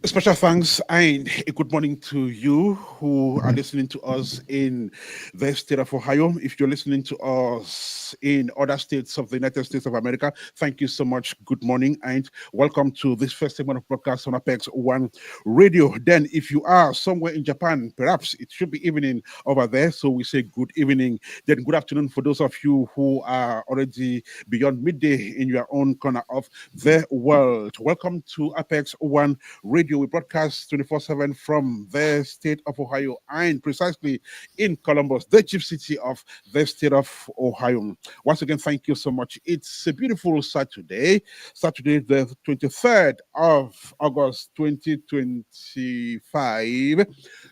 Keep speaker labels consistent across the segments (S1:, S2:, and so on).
S1: Special thanks and a good morning to you who are listening to us in the state of Ohio. If you're listening to us in other states of the United States of America, thank you so much. Good morning and welcome to this first segment of broadcast on Apex One Radio. Then, if you are somewhere in Japan, perhaps it should be evening over there. So we say good evening. Then, good afternoon for those of you who are already beyond midday in your own corner of the world. Welcome to Apex One Radio. We broadcast 24/7 from the state of Ohio and precisely in Columbus, the chief city of the state of Ohio. Once again, thank you so much. It's a beautiful Saturday, the 23rd of August 2025.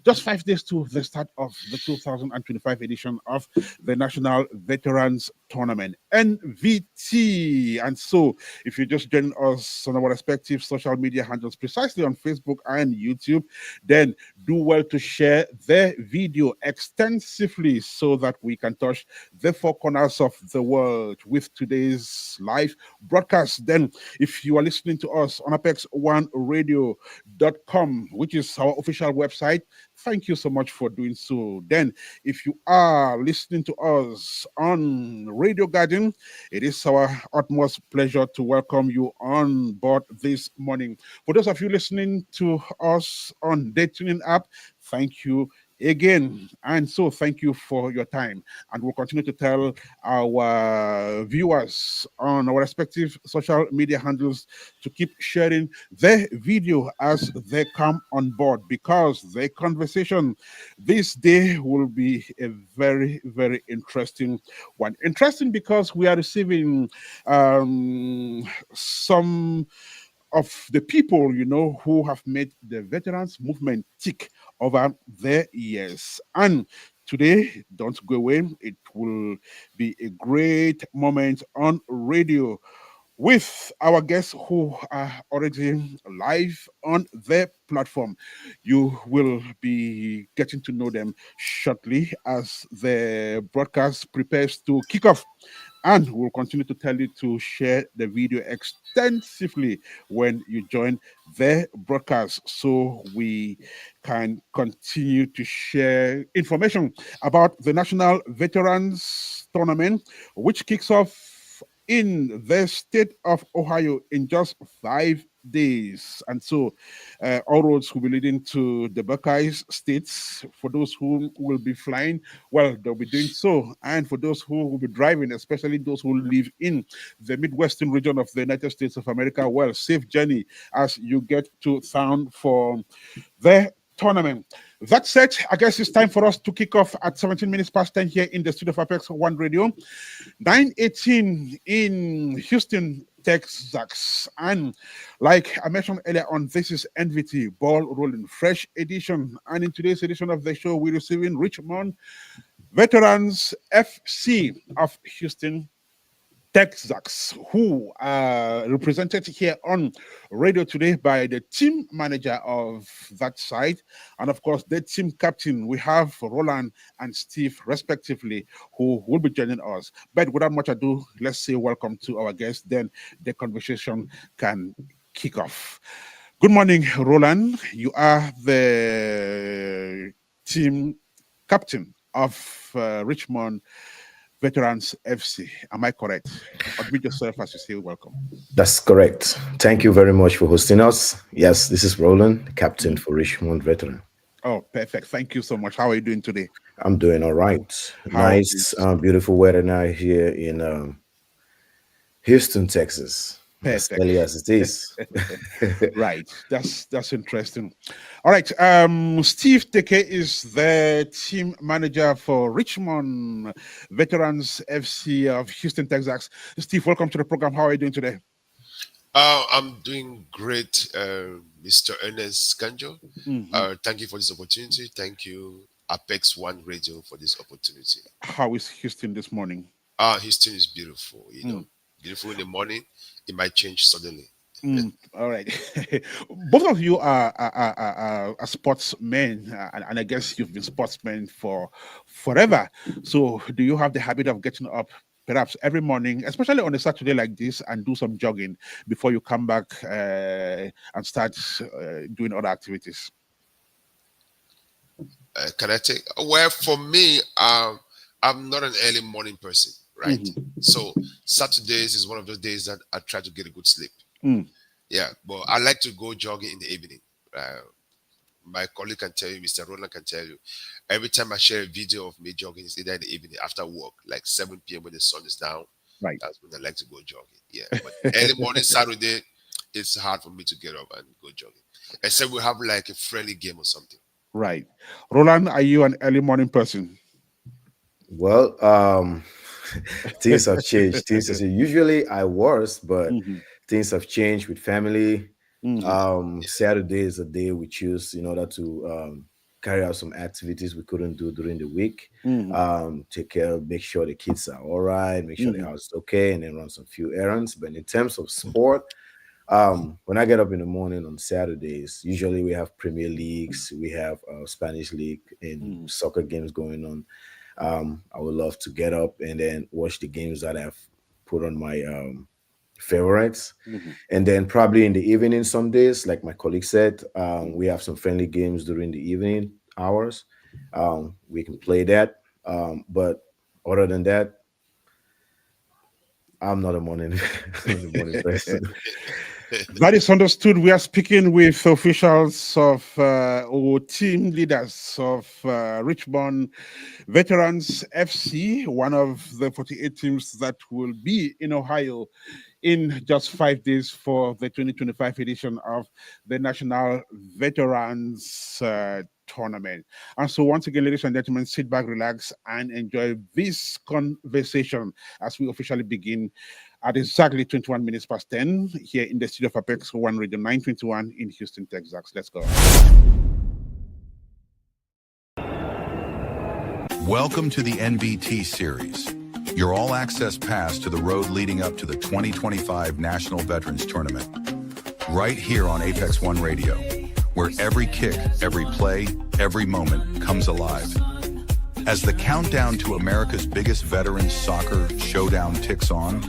S1: Just 5 days to the start of the 2025 edition of the National Veterans Tournament, NVT. And so, if you're just joining us on our respective social media handles, precisely on Facebook and YouTube, then do well to share the video extensively so that we can touch the four corners of the world with today's live broadcast. Then, if you are listening to us on apex1radio.com, which is our official website, thank you so much for doing so. Then, if you are listening to us on Radio Garden, it is our utmost pleasure to welcome you on board this morning. For those of you listening to us on the tuning app, thank you again. And so thank you for your time. And we'll continue to tell our viewers on our respective social media handles to keep sharing the video as they come on board, because the conversation this day will be a very, very interesting one. Interesting because we are receiving some of the people, who have made the veterans movement tick over the years. And today, don't go away, it will be a great moment on radio with our guests who are already live on the platform. You will be getting to know them shortly as the broadcast prepares to kick off. And we'll continue to tell you to share the video extensively when you join the broadcast so we can continue to share information about the National Veterans Tournament, which kicks off in the state of Ohio in just 5 days. And so all roads will be leading to the Buckeyes states. For those who will be flying, well, they'll be doing so. And for those who will be driving, especially those who live in the Midwestern region of the United States of America, well, safe journey as you get to town for the tournament. That said, I guess it's time for us to kick off at 17 minutes past 10 here in the studio of Apex One Radio. 9:18 in Houston, Texas. And like I mentioned earlier on, this is NVT Ball Rolling, fresh edition. And in today's edition of the show, we're receiving Richmond Veterans FC of Houston, Texas, who are represented here on radio today by the team manager of that side, and of course the team captain. We have Roland and Steve, respectively, who will be joining us. But without much ado, let's say welcome to our guests. Then the conversation can kick off. Good morning, Roland. You are the team captain of Richmond Veterans FC. Am I correct? Admit yourself as you say welcome.
S2: That's correct. Thank you very much for hosting us. Yes, this is Roland, captain for Richmond Veteran.
S1: Oh, perfect. Thank you so much. How are you doing today?
S2: I'm doing all right.
S1: How
S2: Nice,
S1: is
S2: beautiful weather now here in Houston, Texas. As
S1: perfect?
S2: early as it is.
S1: Right. That's interesting. All right. Steve Teke is the team manager for Richmond Veterans FC of Houston, Texas. Steve, welcome to the program. How are you doing today?
S3: I'm doing great, Mr. Ernest Kanjo.
S1: Mhm.
S3: Thank you for this opportunity. Thank you, Apex One Radio, for this opportunity.
S1: How is Houston this morning?
S3: Houston is beautiful,
S1: Mm.
S3: beautiful in the morning. It might change suddenly.
S1: All right. Both of you are sportsmen, and I guess you've been sportsmen for forever. So, do you have the habit of getting up perhaps every morning, especially on a Saturday like this, and do some jogging before you come back and start doing other activities?
S3: Can I take? Well, for me, I'm not an early morning person, right? So Saturdays is one of those days that I try to get a good sleep. Yeah, but I like to go jogging in the evening. My colleague can tell you, Mr. Roland can tell you, every time I share a video of me jogging, it's either in the evening after work, like 7 p.m. when the sun is down.
S1: Right.
S3: That's when I like to go jogging. Yeah, but early morning Saturday, it's hard for me to get up and go jogging, except we have like a friendly game or something.
S1: Right. Roland, are you an early morning person?
S2: Well, things have changed. Usually I was, but things have changed with family. Saturday is a day we choose in order to carry out some activities we couldn't do during the week. Take care, make sure the kids are all right, make sure the house is okay, and then run some few errands. But in terms of sport, when I get up in the morning on Saturdays, usually we have Premier Leagues, we have Spanish League and soccer games going on. I would love to get up and then watch the games that I've put on my favorites. And then probably in the evening, some days, like my colleague said, we have some friendly games during the evening hours. We can play that. But other than that, I'm not a morning, person.
S1: That is understood. We are speaking with officials of or team leaders of Richmond Veterans FC, one of the 48 teams that will be in Ohio in just 5 days for the 2025 edition of the National Veterans Tournament. And so, once again, ladies and gentlemen, sit back, relax, and enjoy this conversation as we officially begin at exactly 21 minutes past 10 here in the studio of Apex One Radio 921 in Houston, Texas. Let's go.
S4: Welcome to the NVT series, your all-access pass to the road leading up to the 2025 National Veterans Tournament. Right here on Apex One Radio, where every kick, every play, every moment comes alive. As the countdown to America's biggest veterans soccer showdown ticks on,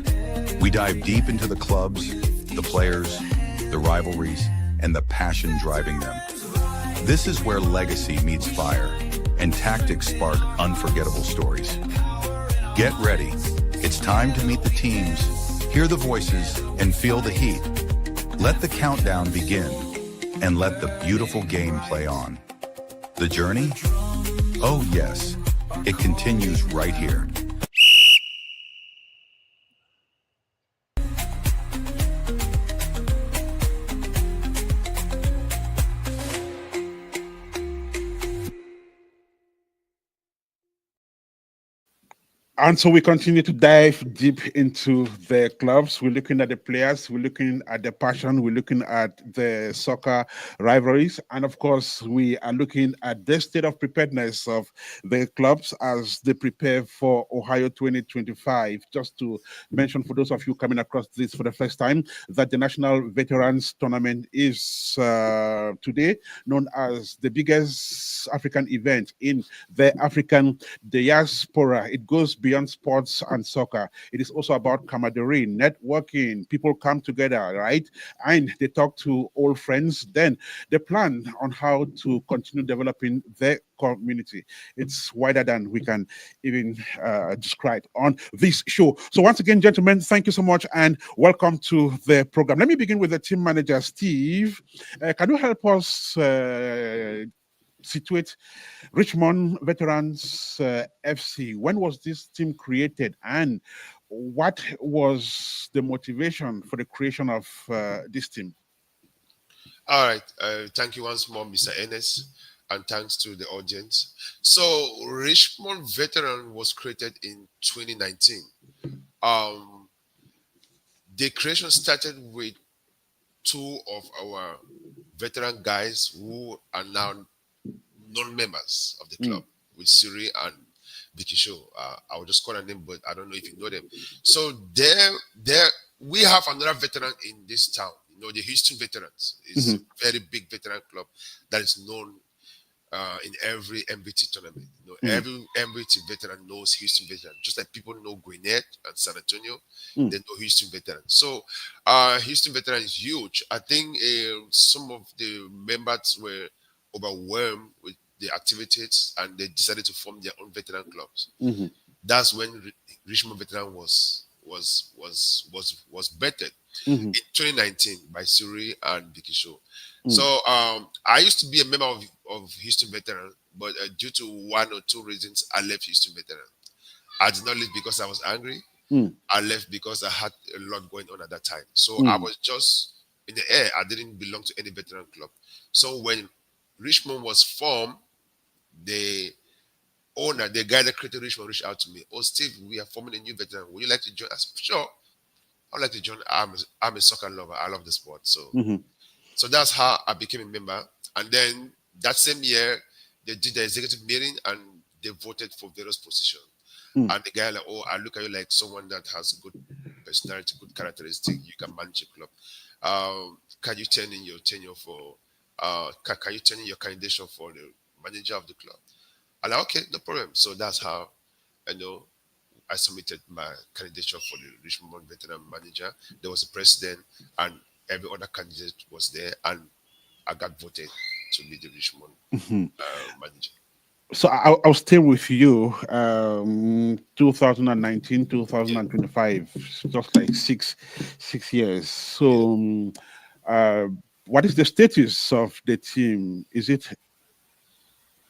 S4: we dive deep into the clubs, the players, the rivalries, and the passion driving them. This is where legacy meets fire, and tactics spark unforgettable stories. Get ready. It's time to meet the teams, hear the voices, and feel the heat. Let the countdown begin, and let the beautiful game play on. The journey? Oh yes, it continues right here.
S1: And so we continue to dive deep into the clubs. We're looking at the players, we're looking at the passion, we're looking at the soccer rivalries. And of course, we are looking at the state of preparedness of the clubs as they prepare for Ohio 2025. Just to mention for those of you coming across this for the first time, that the National Veterans Tournament is today known as the biggest African event in the African diaspora. It goes beyond sports and soccer. It is also about camaraderie, networking. People come together, right? And they talk to old friends. Then they plan on how to continue developing their community. It's wider than we can even describe on this show. So once again, gentlemen, thank you so much and welcome to the program. Let me begin with the team manager, Steve. Can you help us situate Richmond Veterans FC? When was this team created, and what was the motivation for the creation of this team?
S3: All right. Thank you once more, Mr. Ernest, and thanks to the audience. So, Richmond Veteran was created in 2019. The creation started with two of our veteran guys who are now non-members of the club, with Siri and Vicky Show. I will just call her name, but I don't know if you know them. So there, we have another veteran in this town. You know, the Houston Veterans is a very big veteran club that is known in every MVT tournament. Every MVT veteran knows Houston veteran, just like people know Gwinnett and San Antonio. They know Houston veteran. So, Houston veteran is huge. I think some of the members were overwhelmed with the activities, and they decided to form their own veteran clubs. That's when Richmond veteran was bettered in 2019 by Suri and Vicky Show. So I used to be a member of Houston veteran, but due to one or two reasons, I left Houston veteran. I did not leave because I was angry. I left because I had a lot going on at that time. So I was just in the air. I didn't belong to any veteran club. So when Richmond was formed, the owner, the guy that created Richmond, reached out to me. Oh, Steve, we are forming a new veteran. Would you like to join? I said, sure. I'd like to join. I'm a soccer lover. I love the sport. So that's how I became a member. And then that same year, they did the executive meeting and they voted for various positions. And the guy like, oh, I look at you like someone that has good personality, good characteristic. You can manage a club. Can you turn in your tenure for? Can you turn in your candidature for the manager of the club? I'm like, okay, no problem. So that's how I submitted my candidature for the Richmond veteran manager. There was a president, and every other candidate was there, and I got voted to be the Richmond manager.
S1: So I'll stay with you. 2019, 2025, just like six years. So, what is the status of the team? Is it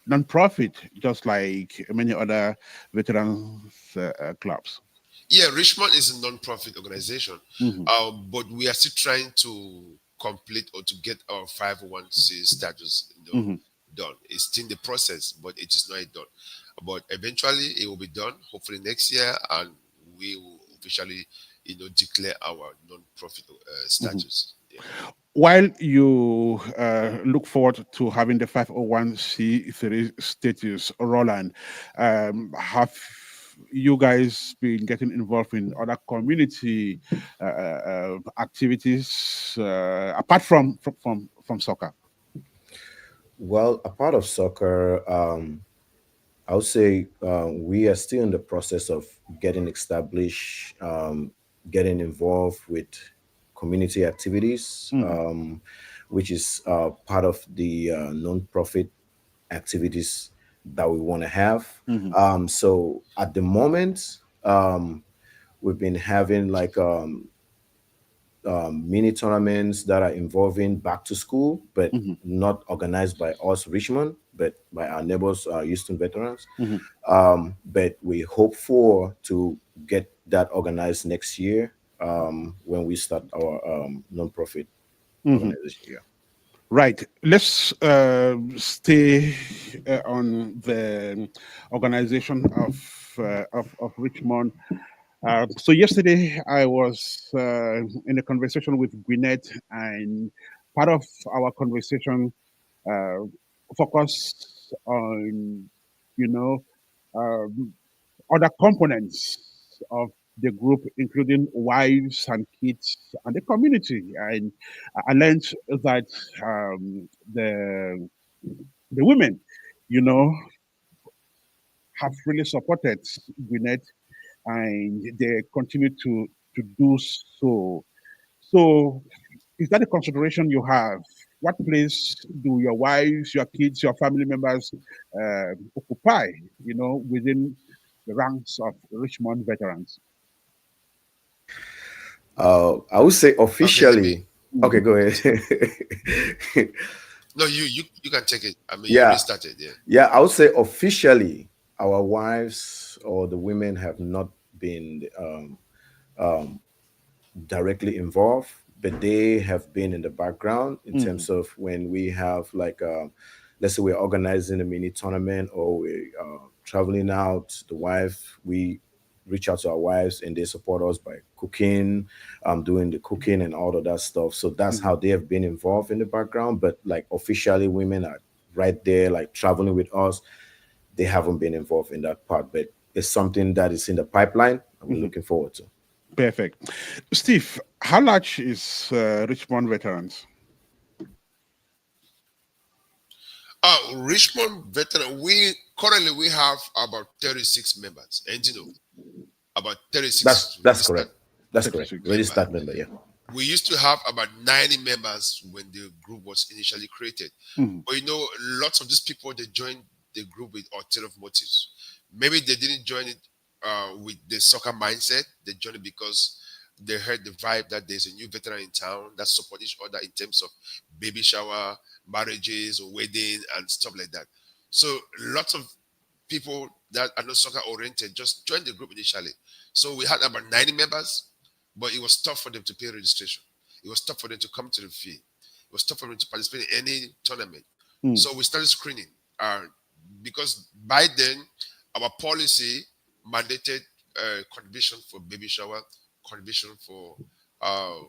S1: non-profit, just like many other veterans clubs?
S3: Yeah, Richmond is a non-profit organization, but we are still trying to complete or to get our 501c status done. It's still in the process, but it is not yet done. But eventually, it will be done. Hopefully next year, and we will officially, declare our non-profit status. Yeah.
S1: While you look forward to having the 501c3 status, Roland, have you guys been getting involved in other community activities apart from soccer?
S2: Well, a part of soccer, I would say we are still in the process of getting established, getting involved with community activities, which is part of the non-profit activities that we want to have. So at the moment, we've been having like mini tournaments that are involving back to school, but not organized by us, Richmond, but by our neighbors, Houston veterans. But we hope for to get that organized next year when we start our non-profit organization. Yeah.
S1: Right. Let's stay on the organization of Richmond. So yesterday I was in a conversation with Gwinnett, and part of our conversation focused on, you know, other components of the group, including wives and kids and the community. And I learned that the women, you know, have really supported Gwinnett, and they continue to do so. So, is that a consideration you have? What place do your wives, your kids, your family members occupy, within the ranks of Richmond veterans?
S2: I would say
S3: Okay, let me.
S2: officially. Okay, go ahead.
S3: No, you can take it. I mean, you
S2: Yeah.
S3: already started. Yeah.
S2: Yeah, I would say officially, our wives or the women have not been directly involved, but they have been in the background in terms of when we have like, let's say we're organizing a mini tournament or we're traveling out, the wife, we reach out to our wives and they support us by cooking, doing the cooking and all of that stuff. So that's how they have been involved in the background. But like officially, women are right there, like traveling with us. They haven't been involved in that part, but it's something that is in the pipeline and we're looking forward to.
S1: Perfect. Steve, how large is Richmond veterans?
S3: Richmond veteran. We currently we have about 36 members, and about 36
S2: That's
S3: registered
S2: correct. That's correct.
S1: 36.
S2: Ready
S3: members.
S2: start member, yeah.
S3: We used to have about 90 members when the group was initially created.
S1: Mhm.
S3: But lots of these people they joined the group with alternative motives. Maybe they didn't join it with the soccer mindset. They joined it because they heard the vibe that there's a new veteran in town that support each other in terms of baby shower, marriages, or wedding and stuff like that. So lots of people that are not soccer oriented just joined the group initially. So we had about 90 members, but it was tough for them to pay registration. It was tough for them to come to the field. It was tough for them to participate in any tournament.
S1: Mm.
S3: So we started screening. Because by then our policy mandated contribution for baby shower, contribution for uh,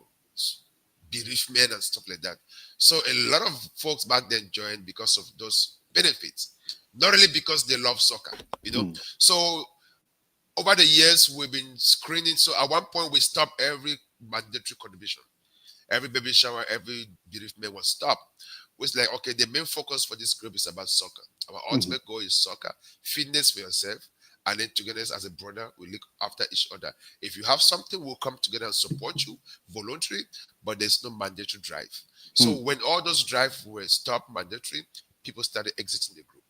S3: bereavement and stuff like that. So a lot of folks back then joined because of those benefits, not really because they love soccer.
S1: Mm.
S3: So over the years we've been screening. So at one point we stopped every mandatory contribution, every baby shower, every bereavement was stopped. Was like, okay, the main focus for this group is about soccer. Our ultimate goal is soccer, fitness for yourself, and then together as a brother, we look after each other. If you have something, we'll come together and support you voluntary, but there's no mandatory drive. So when all those drives were stopped mandatory, people started exiting the group.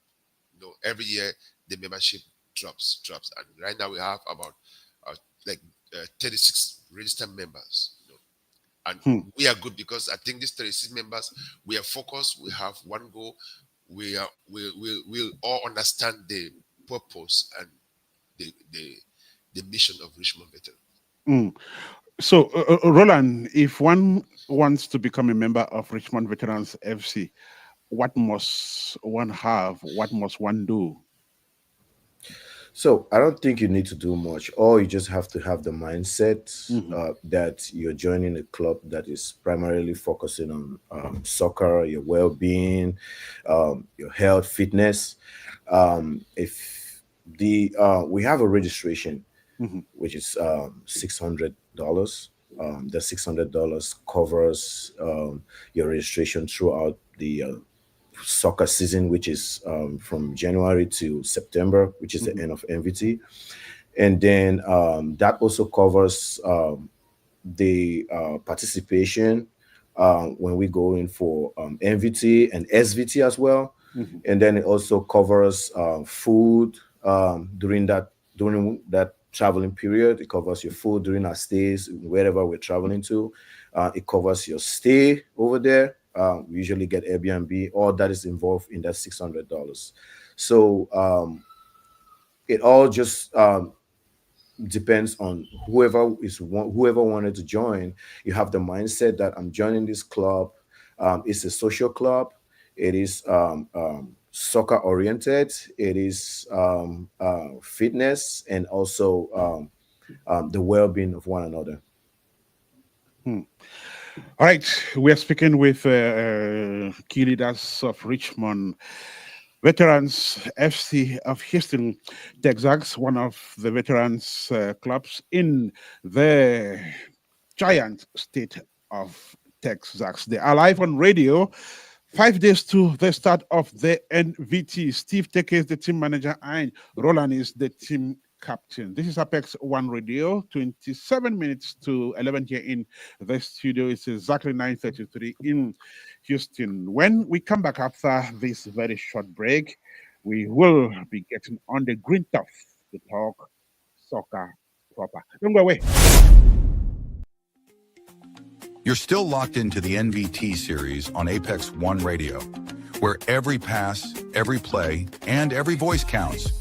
S3: Every year the membership drops, and right now we have about like 36 registered members. And we are good because I think these 36 members, we are focused, we have one goal, we'll all understand the purpose and the mission of Richmond Veteran.
S1: Mm. So, Roland, if one wants to become a member of Richmond Veterans FC, what must one have? What must one do?
S2: So I don't think you need to do much. All you just have to have the mindset that you're joining a club that is primarily focusing on soccer, your well-being, your health, fitness. If the we have a registration, which is $600. The $600 covers your registration throughout the soccer season, which is from January to September, which is the end of NVT. And then that also covers the participation when we go in for NVT and SVT as well. And then it also covers food during that traveling period. It covers your food during our stays, wherever we're traveling to. It covers your stay over there. We usually get Airbnb. All that is involved in that $600. So it all just depends on whoever wanted to join. You have the mindset that I'm joining this club. It's a social club. It is soccer oriented. It is fitness and also the well-being of one another.
S1: All right, we are speaking with key leaders of Richmond Veterans FC of Houston, Texas, one of the veterans clubs in the giant state of Texas. They are live on radio 5 days to the start of the NVT. Steve Teke is the team manager and Roland is the team captain. This is Apex One Radio, 27 minutes to 11 here in the studio. It's exactly 9:33 in Houston. When we come back after this very short break, we will be getting on the green turf to talk soccer proper. Don't go away.
S4: You're still locked into the NVT series on Apex One Radio, where every pass, every play, and every voice counts.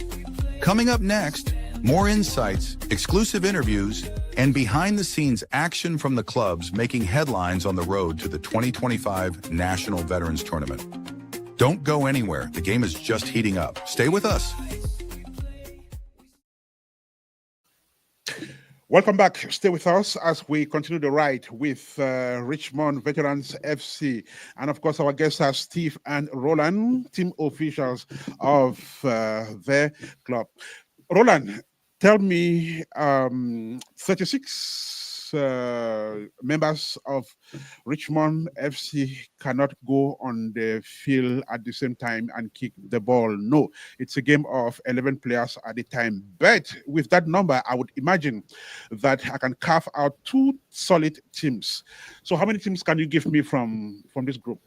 S4: Coming up next, more insights, exclusive interviews, and behind-the-scenes action from the clubs making headlines on the road to the 2025 National Veterans Tournament. Don't go anywhere. The game is just heating up. Stay with us.
S1: Welcome back. Stay with us as we continue the ride with Richmond Veterans FC. And of course, our guests are Steve and Roland, team officials of the club. Roland, tell me, 36 members of Richmond FC cannot go on the field at the same time and kick the ball. No, it's a game of 11 players at a time. But with that number, I would imagine that I can carve out two solid teams. So how many teams can you give me from this group?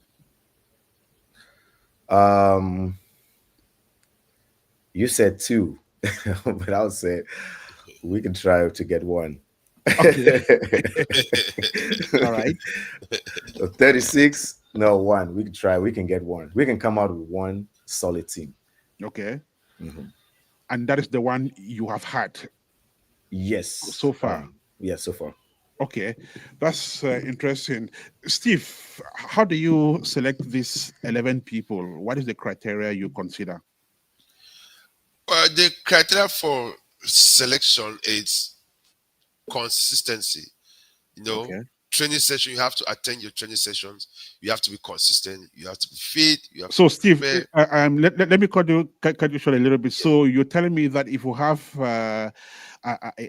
S2: You said two, but I'll say we can try to get one.
S1: Okay. All right.
S2: So 36, no, one. We can try. We can get one. We can come out with one solid team.
S1: Okay. And that is the one you have had.
S2: Yes.
S1: So far.
S2: Yes, so far.
S1: Okay, that's interesting. Steve, how do you select these 11 people? What is the criteria you consider?
S3: The criteria for selection is consistency. Training session, you have to attend your training sessions. You have to be consistent. You have to be fit.
S1: So, Steve, let me cut you short a little bit. So, you're telling me that if you have a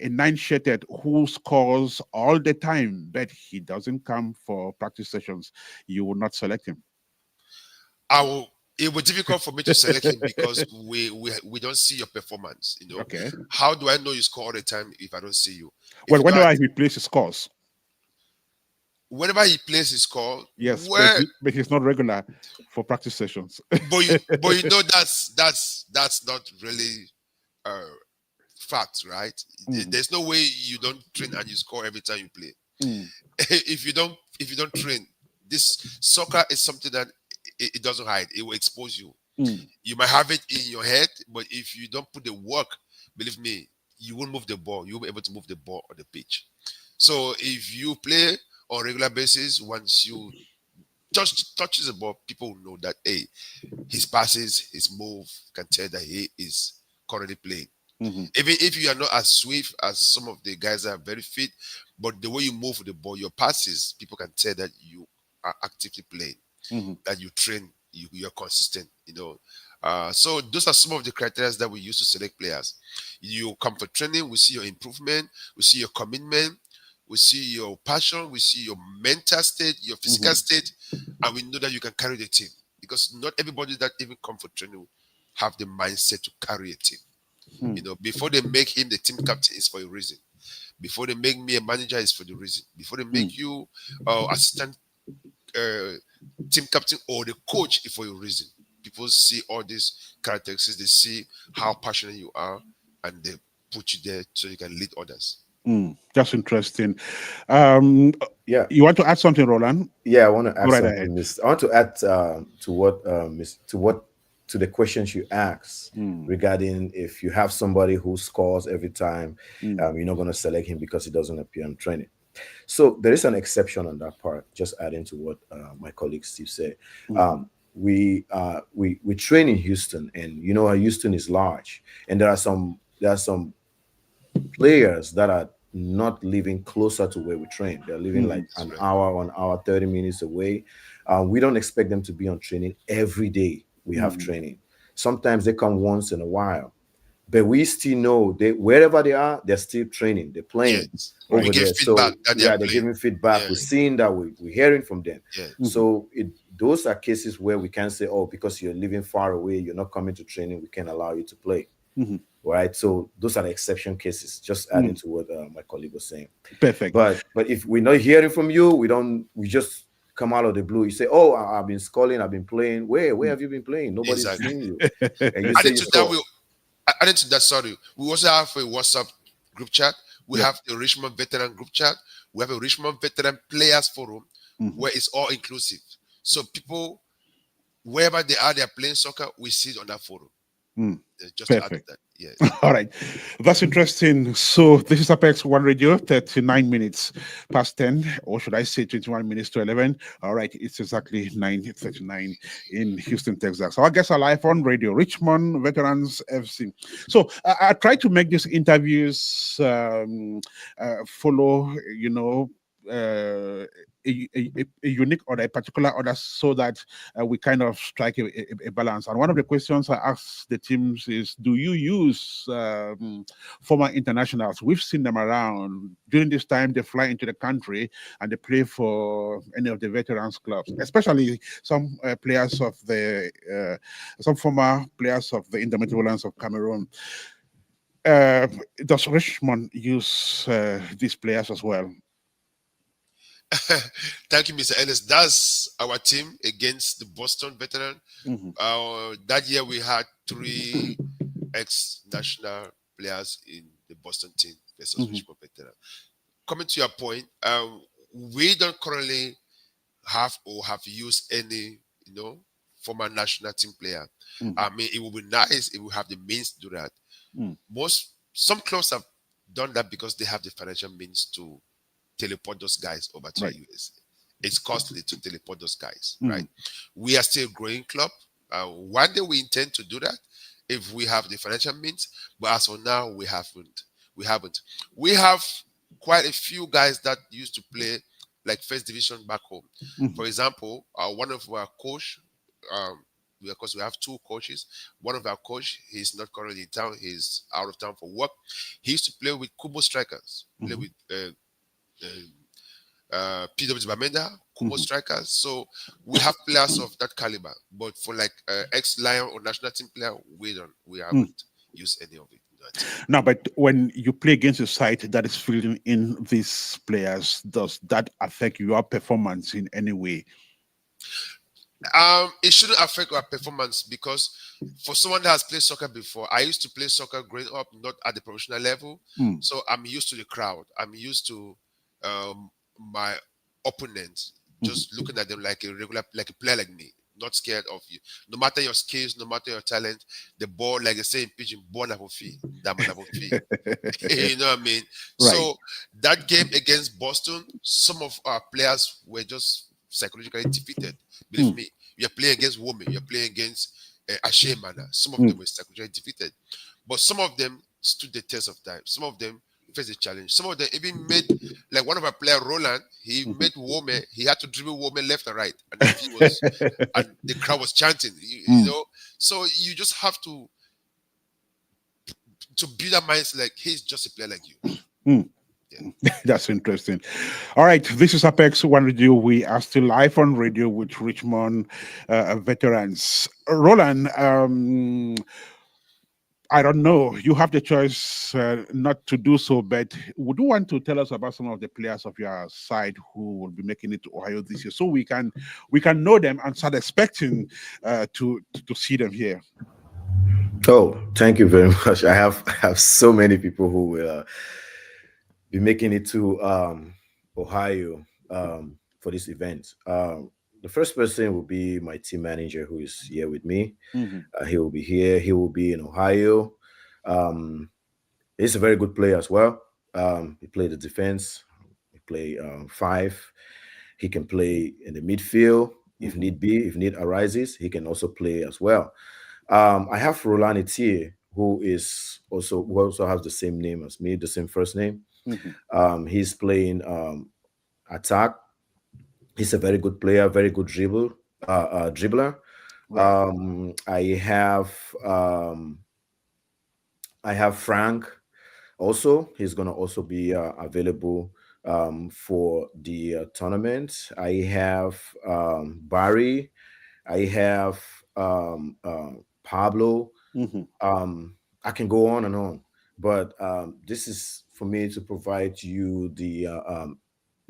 S1: nine-shirted who scores all the time, but he doesn't come for practice sessions, you will not select him?
S3: It was difficult for me to select him because we don't see your performance.
S1: Okay.
S3: How do I know you score all the time if I don't see you?
S1: Whenever he plays, he scores.
S3: Whenever he plays, he scores.
S1: Yes, but he's not regular for practice sessions.
S3: but you know that's not really fact, right? There's no way you don't train and you score every time you play. If you don't train, this soccer is something that it doesn't hide. It will expose you. You might have it in your head, but if you don't put the work, believe me, you won't move the ball. You'll be able to move the ball on the pitch. So if you play on a regular basis, once you touches the ball, people will know that, hey, his passes, his move can tell that he is currently playing. Even if you are not as swift as some of the guys that are very fit, but the way you move with the ball, your passes, people can tell that you are actively playing, that you train, you're consistent, So those are some of the criteria that we use to select players. You come for training, we see your improvement, we see your commitment, we see your passion, we see your mental state, your physical state, and we know that you can carry the team. Because not everybody that even come for training have the mindset to carry a team. Before they make him the team captain, it's for a reason. Before they make me a manager, it's for the reason. Before they make you assistant team captain or the coach, it's for a reason. People see all these characteristics, they see how passionate you are, and they put you there so you can lead others.
S1: That's interesting. Yeah, you want to add something, Roland?
S2: Yeah, I want to add something. I want to add to the questions you asked regarding if you have somebody who scores every time, you're not going to select him because he doesn't appear in training. So there is an exception on that part. Just adding to what my colleague Steve said. We train in Houston, and Houston is large, and there are some players that are not living closer to where we train. They're living like an hour, 30 minutes away. We don't expect them to be on training every day. We have training. Sometimes they come once in a while, but we still know wherever they are, they're still training. They're playing over there. So they're giving feedback. We're seeing that. We're hearing from them. So those are cases where we can say, oh, because you're living far away, you're not coming to training, we can allow you to play. Right. So those are the exception cases. Just adding to what my colleague was saying.
S1: Perfect.
S2: But if we're not hearing from you, we just come out of the blue. You say, "Oh, I've been scoring, I've been playing." Where have you been playing? Nobody's seen you. And you
S3: adding to that, sorry, we also have a WhatsApp group chat. We have the Richmond Veteran group chat. We have a Richmond Veteran Players Forum where it's all inclusive. So people, wherever they are, they're playing soccer, we see it on that forum. Just
S1: Perfect.
S3: to add that. Yeah.
S1: All right. That's interesting. So this is Apex One Radio, 39 minutes past 10, or should I say 21 minutes to 11? All right. It's exactly 9:39 in Houston, Texas. So I guess I live on radio, Richmond Veterans FC. So I try to make these interviews follow, a unique order, a particular order, so that we kind of strike a balance. And one of the questions I ask the teams is, do you use former internationals? We've seen them around. During this time, they fly into the country and they play for any of the veterans clubs, especially some players of some former players of the Indomitable Lions of Cameroon. Uh, does Richmond use these players as well?
S3: Thank you, Mr. Ernest. That's our team against the Boston veteran. That year we had 3 ex-national players in the Boston team versus Richmond veteran. Coming to your point, we don't currently have used any, former national team player. I mean, it would be nice if we have the means to do that. Some clubs have done that because they have the financial means to teleport those guys over to the US. It's costly to teleport those guys, right? We are still a growing club. One day we intend to do that if we have the financial means, but as of now, we haven't. We have quite a few guys that used to play like first division back home. For example, one of our coach, because we have 2 coaches. One of our coach, he's not currently in town. He's out of town for work. He used to play with Kubo strikers, play with PW Bamenda, Kubo strikers. So we have players of that caliber. But for like ex-Lion or national team player, we haven't used any of it.
S1: No, but when you play against a site that is fielding in these players, does that affect your performance in any way?
S3: It shouldn't affect our performance because for someone that has played soccer before, I used to play soccer growing up, not at the professional level. So I'm used to the crowd. I'm used to my opponents, just looking at them like a player like me, not scared of you. No matter your skills, no matter your talent, the ball, like they say in Pidgin, ball na fee, that man fee. You know what I mean? Right. So that game against Boston, some of our players were just psychologically defeated. Believe me, you're playing against women, you're playing against Ashe Mana. Some of them were psychologically defeated, but some of them stood the test of time. Some of them faced the challenge. Some of them even made, like one of our players, Roland, he made woman, he had to dribble woman left and right, and and the crowd was chanting, you know. So you just have to build that mindset like he's just a player like you.
S1: That's interesting. All right, this is Apex One Radio. We are still live on radio with Richmond veterans. Roland, I don't know. You have the choice not to do so, but would you want to tell us about some of the players of your side who will be making it to Ohio this year, so we can know them and start expecting to see them here?
S2: Oh, thank you very much. I have so many people who will be making it to Ohio for this event. The first person will be my team manager, who is here with me. He will be here. He will be in Ohio. He's a very good player as well. He played the defense. He played 5. He can play in the midfield if need be. If need arises, he can also play as well. I have Roland Etier, who also has the same name as me, the same first name. He's playing attack. He's a very good player, very good dribbler. Right. I have Frank. Also, he's gonna also be available for the tournament. I have Barry. I have Pablo. I can go on and on, but this is for me to provide you the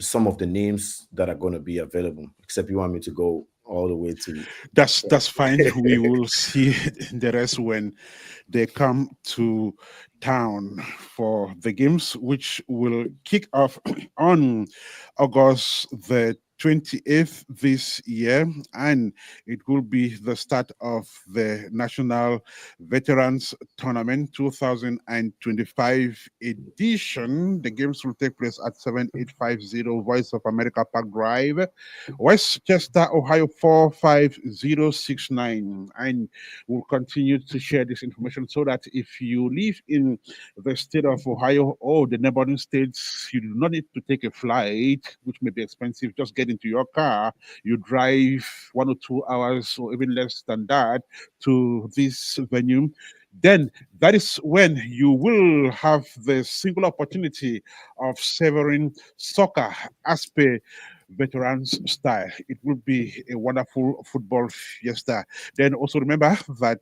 S2: some of the names that are going to be available. Except you want me to go all the way to.
S1: That's fine. We will see the rest when they come to town for the games, which will kick off on August the 28th this year, and it will be the start of the National Veterans Tournament 2025 edition. The games will take place at 7850 Voice of America Park Drive, Westchester, Ohio 45069. And we'll continue to share this information so that if you live in the state of Ohio or the neighboring states, you do not need to take a flight, which may be expensive. Just get get into your car, you drive 1 or 2 hours or even less than that to this venue, then that is when you will have the single opportunity of savoring soccer as per veterans style. It will be a wonderful football fiesta. Then also remember that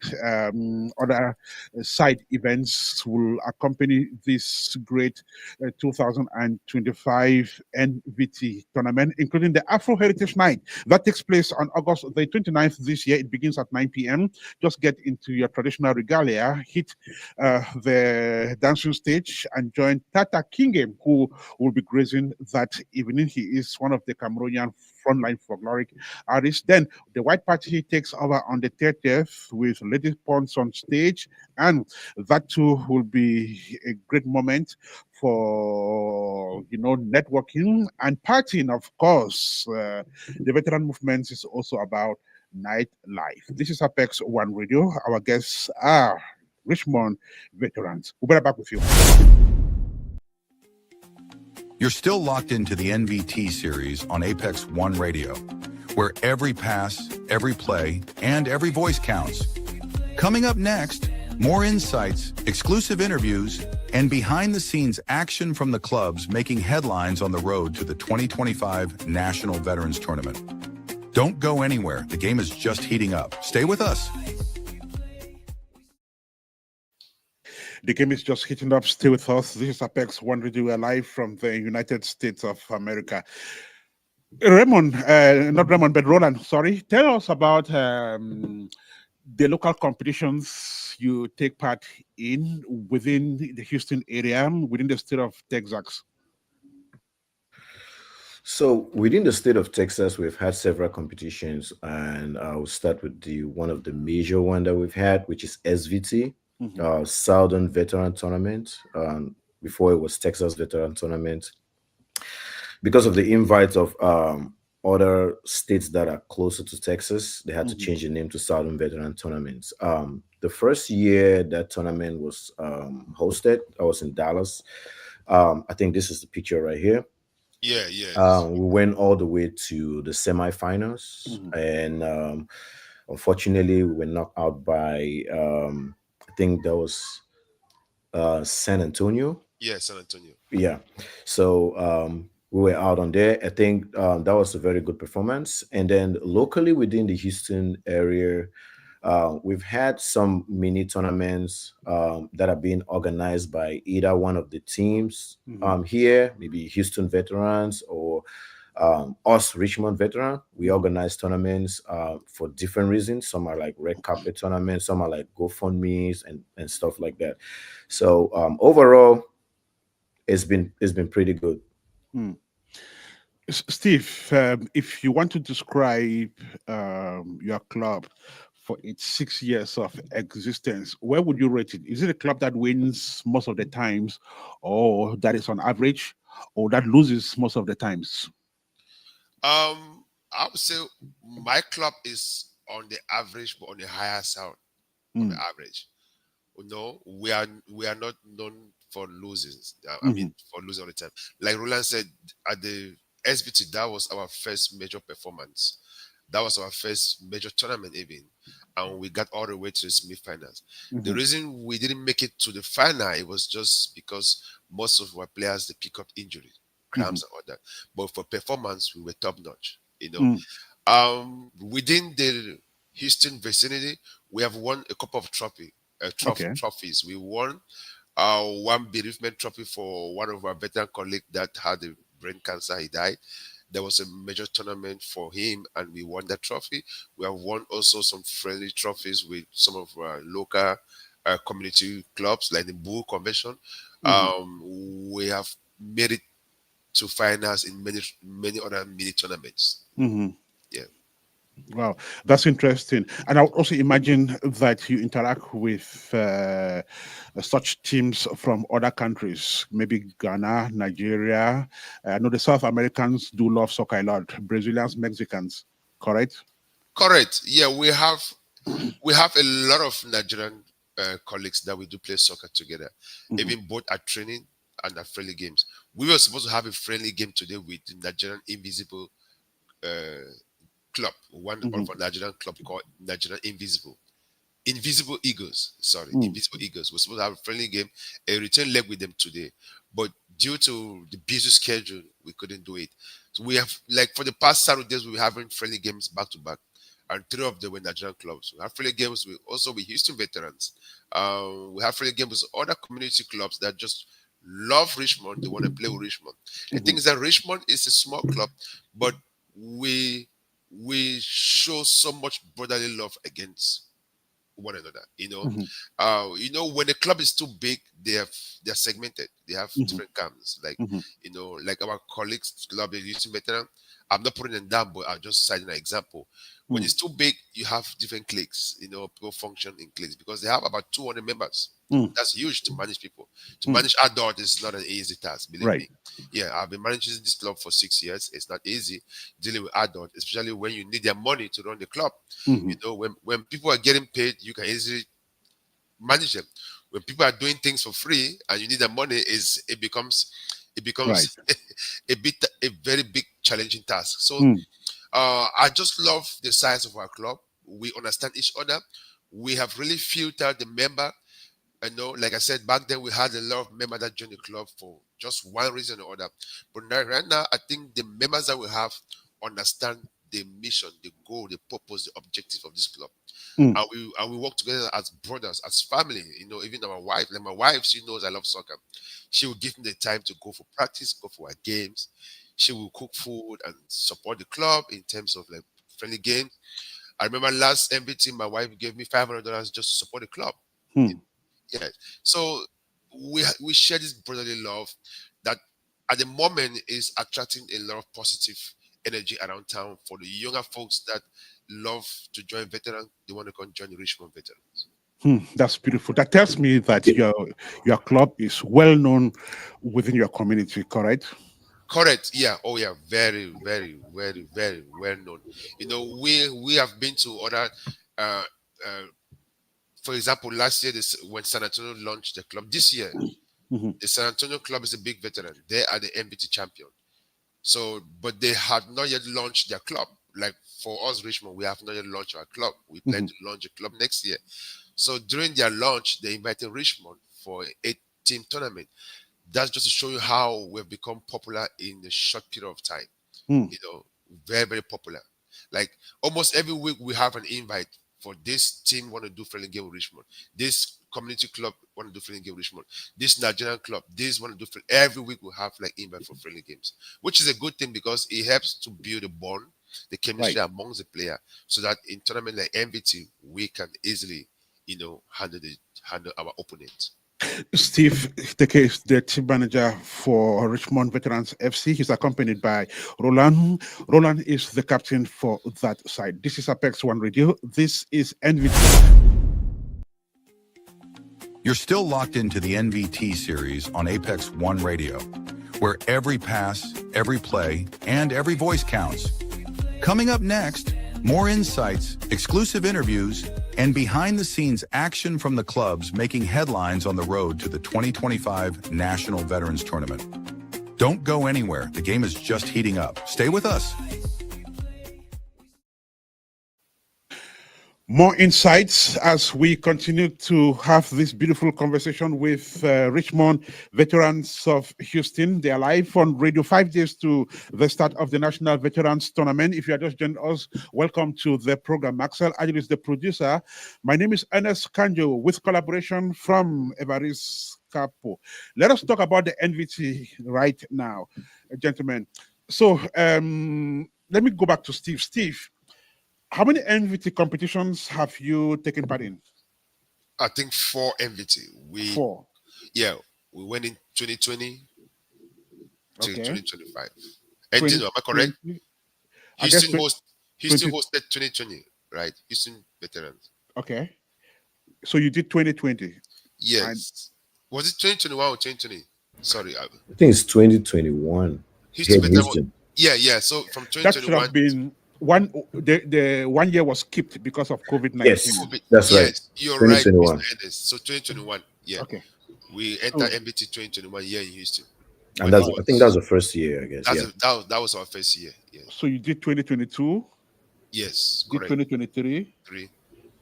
S1: other side events will accompany this great 2025 NVT tournament, including the Afro Heritage Night that takes place on August the 29th this year. It begins at 9 p.m. Just get into your traditional regalia, hit the dancing stage, and join Tata Kinge, who will be grazing that evening. He is one of the Cameroonian frontline folkloric artists. Then the white party takes over on the 30th with Lady Pons on stage, and that too will be a great moment for networking and partying. Of course, the veteran movement is also about nightlife. This is Apex One Radio. Our guests are Richmond veterans. We'll be right back with you.
S4: You're still locked into the NVT series on Apex One Radio, where every pass, every play, and every voice counts. Coming up next, more insights, exclusive interviews, and behind-the-scenes action from the clubs making headlines on the road to the 2025 National Veterans Tournament. Don't go anywhere. The game is just heating up. Stay with us.
S1: The game is just heating up. Stay with us. This is Apex One Radio, live from the United States of America. Raymond, not Raymond, but Roland, sorry. Tell us about the local competitions you take part in within the Houston area, within the state of Texas.
S2: So within the state of Texas, we've had several competitions, and I'll start with one of the major one that we've had, which is SVT, Southern Veteran Tournament. Before it was Texas Veteran Tournament. Because of the invite of other states that are closer to Texas, they had to change the name to Southern Veteran Tournaments. The first year that tournament was hosted, I was in Dallas. I think this is the picture right here.
S3: Yeah.
S2: We went all the way to the semifinals, and unfortunately, we were knocked out by I think that was San Antonio.
S3: Yeah, San Antonio.
S2: Yeah. So we were out on there. I think that was a very good performance. And then locally within the Houston area, we've had some mini tournaments that are being organized by either one of the teams here, maybe Houston Veterans or us Richmond Veteran. We organize tournaments for different reasons. Some are like red carpet tournaments, some are like GoFundMe's and stuff like that. So overall, it's been pretty good.
S1: Steve, if you want to describe your club for its 6 years of existence, where would you rate it? Is it a club that wins most of the times, or that is on average, or that loses most of the times?
S3: I would say my club is on the average, but on the higher side on the average. No, we are not known for losing. I mean, for losing all the time. Like Roland said, at the SBT, that was our first major performance. That was our first major tournament even. And we got all the way to the semi-finals. The reason we didn't make it to the final, it was just because most of our players, they pick up injuries, cramps and all that. But for performance, we were top-notch, Within the Houston vicinity, we have won a couple of trophies. We won one bereavement trophy for one of our veteran colleagues that had a brain cancer. He died. There was a major tournament for him, and we won that trophy. We have won also some friendly trophies with some of our local community clubs, like the Bull Convention. We have made it to finals in many other mini tournaments. Yeah.
S1: Wow, that's interesting. And I would also imagine that you interact with such teams from other countries, maybe Ghana, Nigeria. I know the South Americans do love soccer a lot, Brazilians, Mexicans, correct?
S3: Correct. Yeah, we have a lot of Nigerian colleagues that we do play soccer together, even both at training and at friendly games. We were supposed to have a friendly game today with the Nigerian Invisible club, one of a Nigerian club called Nigerian Invisible Eagles. Sorry, Invisible Eagles. We're supposed to have a friendly game, a return leg with them today, but due to the busy schedule, we couldn't do it. So we have, like, for the past Saturdays, we were having friendly games back to back, and 3 of them were Nigerian clubs. We have friendly games with Houston veterans. We have friendly games with other community clubs that just love Richmond. They want to play with Richmond. The thing is that Richmond is a small club, but we show so much brotherly love against one another. When the club is too big, they're segmented. They have different camps. Like like our colleagues club, the Houston veteran. I'm not putting them down, but I'm just citing an example. When it's too big, you have different cliques. People function in cliques because they have about 200 members. That's huge to manage people. To manage adults is not an easy task, believe me. Yeah, I've been managing this club for 6 years. It's not easy dealing with adults, especially when you need their money to run the club. When people are getting paid, you can easily manage them. When people are doing things for free and you need their money, it becomes a very big challenging task. So I just love the size of our club. We understand each other. We have really filtered the member. Like I said, back then we had a lot of members that joined the club for just one reason or other. But right now, I think the members that we have understand the mission, the goal, the purpose, the objective of this club. And we work together as brothers, as family. Even our wife, like my wife, she knows I love soccer. She will give me the time to go for practice, go for our games. She will cook food and support the club in terms of like friendly games. I remember last NVT, my wife gave me $500 just to support the club. Yeah. So we share this brotherly love that at the moment is attracting a lot of positive energy around town for the younger folks that love to join veterans. They want to come join the Richmond veterans.
S1: That's beautiful. That tells me that your club is well known within your community, correct?
S3: Correct. Yeah. Oh, yeah. Very, very, very, very well known. We have been to other. For example, last year, when San Antonio launched the club, this year, the San Antonio club is a big veteran. They are the NVT champion. So, but they have not yet launched their club. Like for us, Richmond, we have not yet launched our club. We plan to launch a club next year. So during their launch, they invited Richmond for an 8-team tournament. That's just to show you how we've become popular in a short period of time. Very, very popular. Like almost every week we have an invite for this team want to do friendly game with Richmond. This community club want to do friendly game with Richmond. This Nigerian club, this want to do every week we have like invite for friendly games, which is a good thing because it helps to build a bond, the chemistry amongst the player, so that in tournament like NVT we can easily, handle our opponent.
S1: Steve, the team manager for Richmond Veterans FC, he's accompanied by Roland. Roland is the captain for that side. This is Apex One Radio. This is NVT.
S4: You're still locked into the NVT series on Apex One Radio, where every pass, every play, and every voice counts. Coming up next, more insights, exclusive interviews, and behind-the-scenes action from the clubs making headlines on the road to the 2025 National Veterans Tournament. Don't go anywhere. The game is just heating up. Stay with us.
S1: More insights as we continue to have this beautiful conversation with Richmond Veterans of Houston. They are live on Radio 5 days to the start of the National Veterans Tournament. If you are just joining us, welcome to the program. Marcel, Adig is the producer. My name is Ernest, Kanjo, with collaboration from Evaris, Capo. Let us talk about the NVT right now, gentlemen. So let me go back to Steve. Steve, how many NVT competitions have you taken part in?
S3: I think 4 NVT.
S1: 4.
S3: Yeah, we went in 2020 to 2025. And am I correct? Houston hosted 2020, right? Houston Veterans.
S1: Okay. So you did 2020.
S3: Yes. And was it 2021 or 2020? Sorry.
S2: I think it's 2021.
S3: Houston. Yeah. So from 2021.
S1: That should have been the 1 year was skipped because of COVID-19.
S2: Yes, that's right.
S3: Yes, you're right, Mr. Ernest. So 2021, yeah.
S1: Okay.
S3: We entered NVT 2021 here in Houston.
S2: And
S3: but it
S2: that's, I think that was
S3: was
S2: the first year, I guess. Yeah.
S3: that was our first year. Yeah.
S1: So you did 2022,
S3: Yes,
S1: did
S3: correct.
S1: 2023,
S3: Three.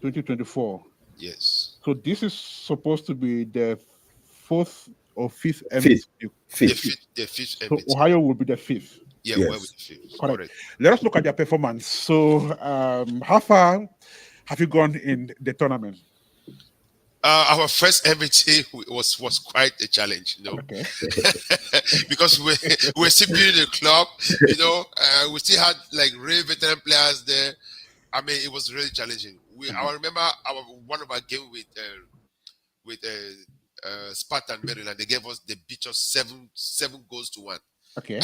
S1: 2024.
S3: Yes.
S1: So this is supposed to be the fourth or fifth
S2: Fifth.
S1: MVT.
S3: The
S2: Fifth.
S3: fifth, the fifth
S1: So
S3: MBT.
S1: Ohio will be the fifth.
S3: Yeah, where with
S2: Yes.
S3: the fifth.
S1: Correct.
S3: Correct.
S1: Let us look at their performance. So, how far have you gone in the tournament?
S3: Our first MBT was quite a challenge,
S1: Okay.
S3: because we were still building the club. We still had like real veteran players there. I mean, it was really challenging. I remember one of our game with Spartan Maryland. They beat us seven goals to one.
S1: Okay.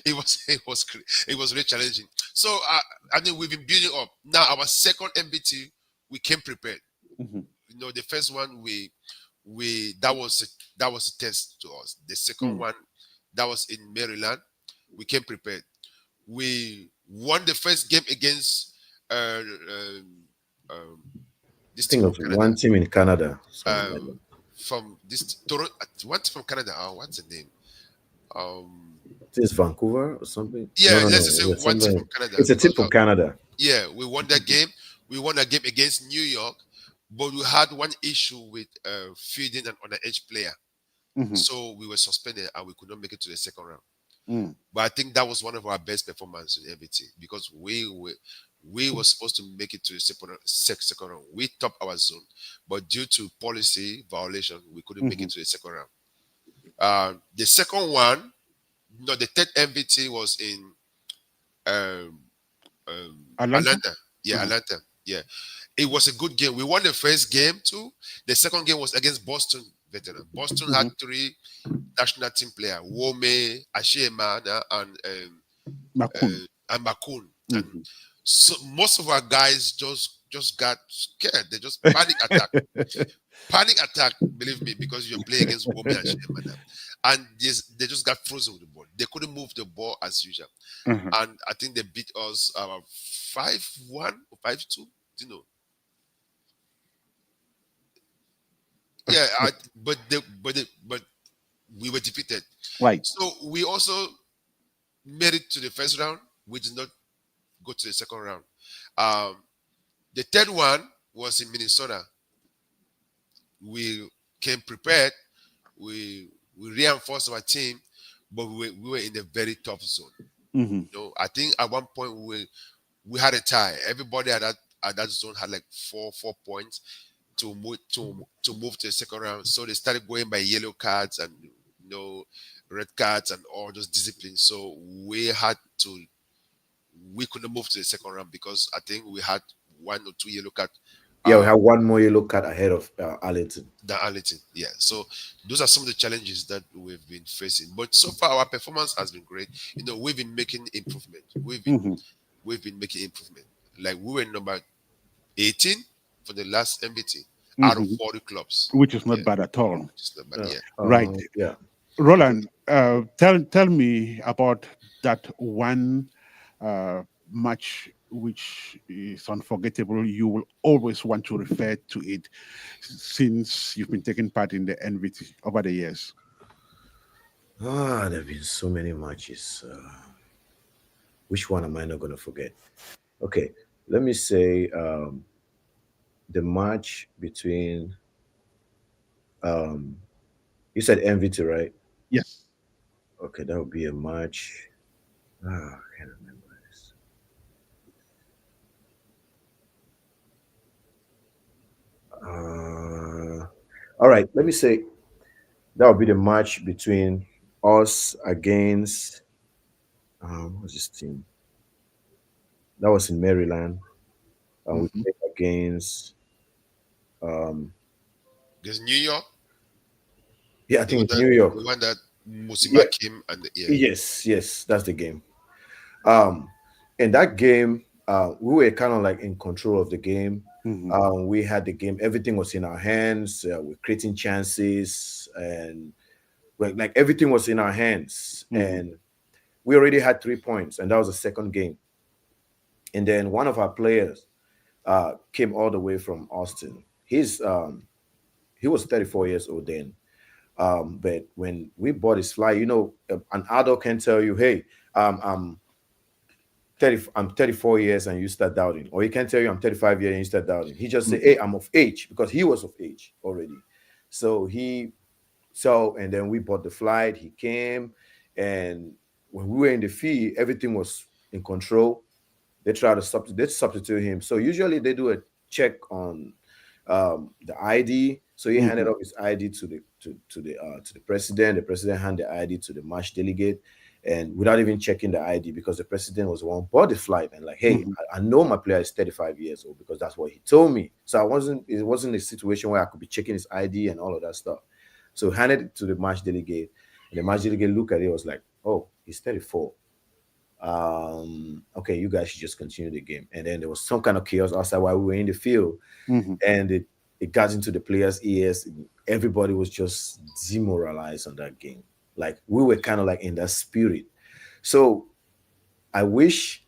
S3: It was really challenging. So I mean, we've been building up. Now our second MBT, we came prepared.
S1: Mhm.
S3: The first one that was a test to us. The second one, that was in Maryland. We came prepared. We won the first game against uh, um, um,
S2: I
S3: this team
S2: think it
S3: from
S2: was
S3: Canada.
S2: one team in Canada. Something like that.
S3: From this Toronto, one team from Canada. What's the name?
S2: I think it's Vancouver or something. No,
S3: Yeah,
S2: no,
S3: let's
S2: no.
S3: just say
S2: It's
S3: one team
S2: something.
S3: from Canada,
S2: It's a team
S3: because
S2: from Canada.
S3: yeah, we won that game. We won that game against New York, but we had one issue with feeding an underage player,
S1: Mhm.
S3: so we were suspended and we could not make it to the second round.
S1: Mm.
S3: But I think that was one of our best performances in MVT, because we were supposed to make it to the second round. We topped our zone, but due to policy violation, we couldn't make it
S1: Mhm.
S3: to the second round. The second one, no, the third MVT was in um,
S1: Atlanta.
S3: Atlanta. Yeah,
S1: Uh-huh.
S3: Atlanta. Yeah, it was a good game. We won the first game too. The second game was against Boston veteran. Boston had
S1: Mhm.
S3: three national team players: Wome, Ashiemana, and Makun. And
S1: Mhm.
S3: so most of our guys just got scared. They just panic attack. Believe me, because you're playing against Wome and Ashiemana, and they just got frozen with the ball. They couldn't move the ball as usual,
S1: Uh-huh.
S3: and I think they beat us 5-1 or 5-2. You know, yeah. But we were defeated.
S1: Right.
S3: So we also made it to the first round. We did not go to the second round. Um, the third one was in Minnesota. We came prepared. We reinforced our team, but we were in a very tough zone.
S1: Mhm.
S3: I think at one point we had a tie. Everybody at that zone had like four points to move to the second round. So they started going by yellow cards and red cards and all those disciplines. So we couldn't move to the second round because I think we had one or two yellow cards
S2: Yeah, we
S3: uh
S2: have one more yellow card ahead of Arlington.
S3: than Arlington. Yeah. So those are some of the challenges that we've been facing. But so far our performance has been great. We've been making improvement.
S1: Mhm.
S3: We've been making improvement. Like we were number 18 for the last MBT out of
S1: Mhm.
S3: 40 clubs.
S1: Which is not
S3: Yeah,
S1: bad at all.
S3: which is not bad. Yeah.
S1: Right.
S2: Yeah.
S1: Roland, tell me about that one match which is unforgettable. You will always want to refer to it since you've been taking part in the NVT over the years.
S2: There have been so many matches. Which one am I not going to forget? Okay, let me say the match between, um, you said MVT, right?
S1: Yes.
S2: Okay, that would be a match. I can't remember this. All right, let me say that would be the match between us against, what was this team? That was in Maryland. And we
S1: Mhm.
S2: played against, um,
S3: There's New York.
S2: yeah, I
S3: The one
S2: think it's
S3: that
S2: New York.
S3: the one that Musiba
S2: Yeah,
S3: came and yeah.
S2: yes, yes, that's the game. Um, in that game, we were kind of like in control of the game.
S1: Mhm.
S2: We had the game; everything was in our hands. We're creating chances, and like everything was in our hands.
S1: Mhm.
S2: And we already had 3 points, and that was the second game. And then one of our players came all the way from Austin. He was 34 years old then. But when we bought his fly, an adult can tell you, hey, I'm I'm 34 years and you start doubting. Or he can tell you I'm 35 years and you start doubting. He just say, hey, I'm of age, because he was of age already. So and then we bought the flight. He came, and when we were in the field, everything was in control. They try to substitute him. So usually they do a check on the ID. So he handed off his ID to the president. The president handed the ID to the match delegate, and without even checking the ID, because the president was the one who bought the flight, and like, hey, I know my player is 35 years old because that's what he told me. So it wasn't a situation where I could be checking his ID and all of that stuff. So handed it to the match delegate, and the match delegate looked at it, was like, oh, he's 34. Okay, you guys should just continue the game. And then there was some kind of chaos outside while we were in the field, and it got into the players' ears. Everybody was just demoralized on that game. Like, we were kind of like in that spirit. So I wish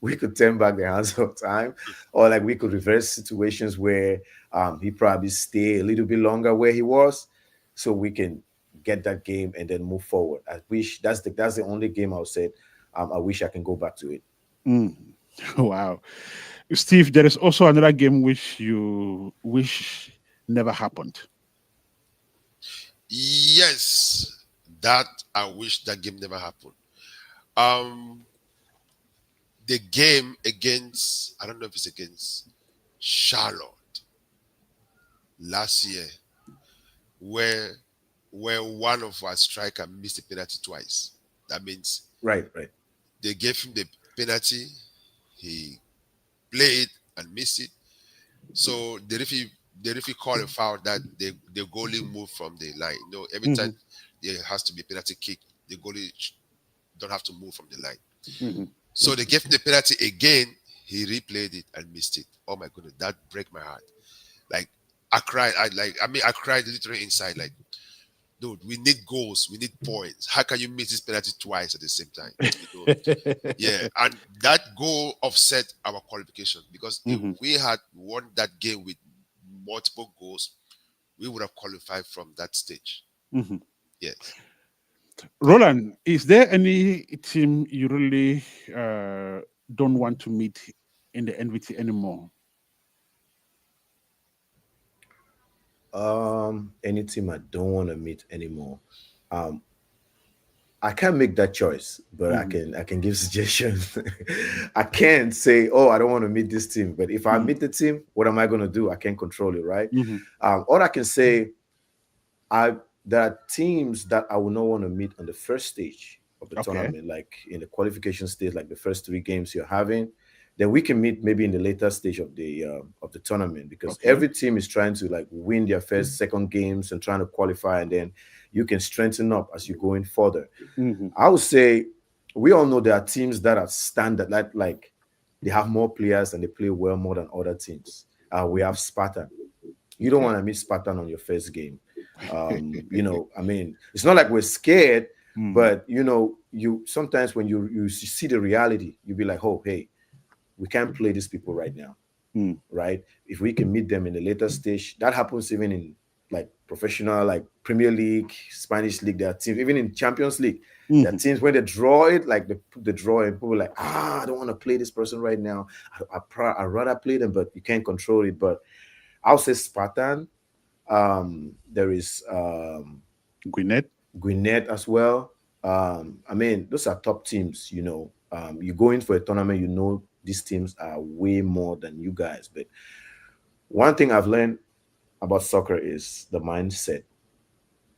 S2: we could turn back the hands of time, or like we could reverse situations where he probably stay a little bit longer where he was, so we can get that game and then move forward. I wish that's the only game I would say. I wish I can go back to it.
S1: Wow. Steve, there is also another game which you wish never happened.
S3: Yes, that I wish that game never happened. Um, the game against, I don't know if it's against Charlotte last year, where one of our striker missed the penalty twice. That means
S2: Right.
S3: they gave him the penalty, he played and missed it. So the referee called a foul that the goalie moved from the line. Every time there has to be a penalty kick, the goalie don't have to move from the line. So they gave him the penalty again. He replayed it and missed it. Oh my goodness, that break my heart. Like, I cried. I cried literally inside. Like, dude, we need goals, we need points. How can you miss this penalty twice at the same time? Yeah, and that goal offset our qualification, because if we had won that game with multiple goals, we would have qualified from that stage. Yes.
S1: Roland, is there any team you really don't want to meet in the NVT anymore?
S2: Any team I don't want to meet anymore. I can't make that choice, but I can give suggestions. I can't say, oh, I don't want to meet this team. But if I meet the team, what am I going to do? I can't control it, right? All I can say, there are teams that I would not want to meet on the first stage of the tournament, like in the qualification stage, like the first 3 games you're having. Then we can meet maybe in the later stage of the tournament, because every team is trying to like win their first, second games and trying to qualify, and then you can strengthen up as you're going further. I would say we all know there are teams that are standard, like they have more players and they play well more than other teams. We have Spartan. You don't want to meet Spartan on your first game. I mean, it's not like we're scared, but you sometimes when you see the reality, you'll be like, oh, hey, we can't play these people right now, right? If we can meet them in the later stage, that happens even in like professional, like Premier League, Spanish League. There are teams, even in Champions League, there are teams when they draw it, like they put the draw, and people are like, I don't want to play this person right now. I'd rather play them, but you can't control it. But I'll say Spartan. There is Gwinnett as well. I mean, those are top teams. You go in for a tournament, these teams are way more than you guys. But one thing I've learned about soccer is the mindset,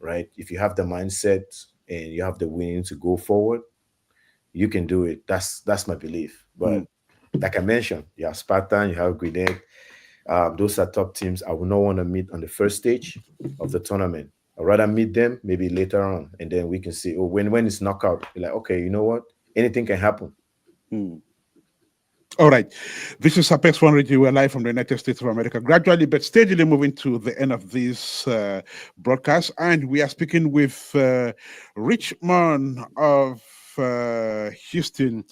S2: right? If you have the mindset and you have the willing to go forward, you can do it. That's my belief. But like I mentioned, you have Spartan, you have Grenade. Those are top teams I would not want to meet on the first stage of the tournament. I'd rather meet them maybe later on, and then we can see, when it's knockout, you're like, okay, you know what? Anything can happen.
S1: All right. This is Apex One Radio. We're live from the United States of America, gradually but steadily moving to the end of this broadcast. And we are speaking with Richmond of Houston,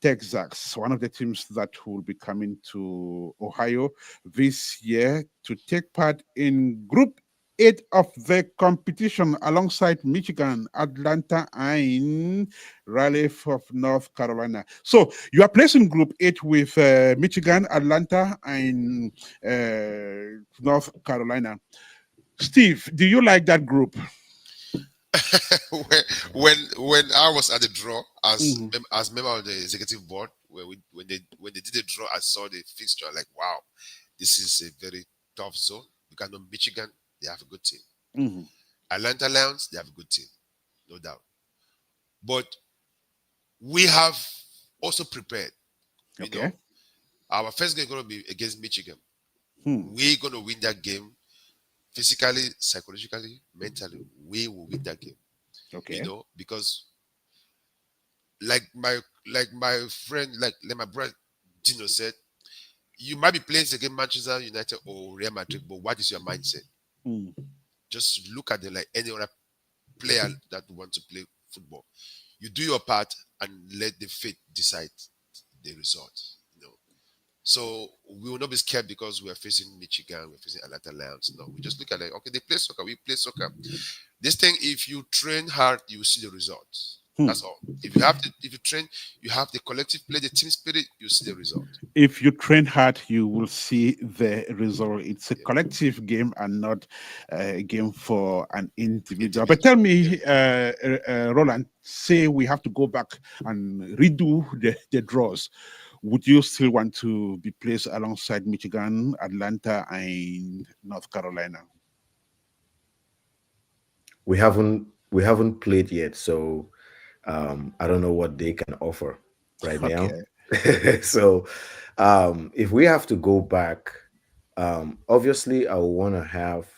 S1: Texas, one of the teams that will be coming to Ohio this year to take part in Group 8 of the competition alongside Michigan, Atlanta, and Raleigh of North Carolina. So you are placed in Group 8 with Michigan, Atlanta, and North Carolina. Steve, do you like that group?
S3: when I was at the draw
S1: Mhm.
S3: as member of the executive board, when they did the draw, I saw the fixture. Like, wow, this is a very tough zone. Because no Michigan, they have a good team.
S1: Mhm.
S3: Atlanta Lions, they have a good team, no doubt. But we have also prepared. You
S1: Okay.
S3: know, our first game is going to be against Michigan.
S1: Hmm.
S3: We're going to win that game physically, psychologically, mentally. We will win that game.
S1: Okay.
S3: Because like my friend, like my brother Dino said, you might be playing against Manchester United or Real Madrid, but what is your mindset?
S1: Hmm.
S3: Just look at them like any other player that want to play football. You do your part and let the fate decide the result. So we will not be scared because we are facing Michigan, we're facing Atlanta Lions. No, we just look at it. Okay, they play soccer, we play soccer. This thing, if you train hard, you will see the results.
S1: Hmm.
S3: That's all. If you train, you have the collective play, the team spirit, you see the result.
S1: If you train hard, you will see the result. It's a
S3: Yeah.
S1: collective game and not a game for an individual. But
S3: Individual.
S1: tell
S3: Yeah.
S1: me, Roland, say we have to go back and redo the draws. Would you still want to be placed alongside Michigan, Atlanta, and North Carolina?
S2: We haven't played yet, so I don't know what they can offer right now.
S1: Okay.
S2: So if we have to go back, obviously I want to have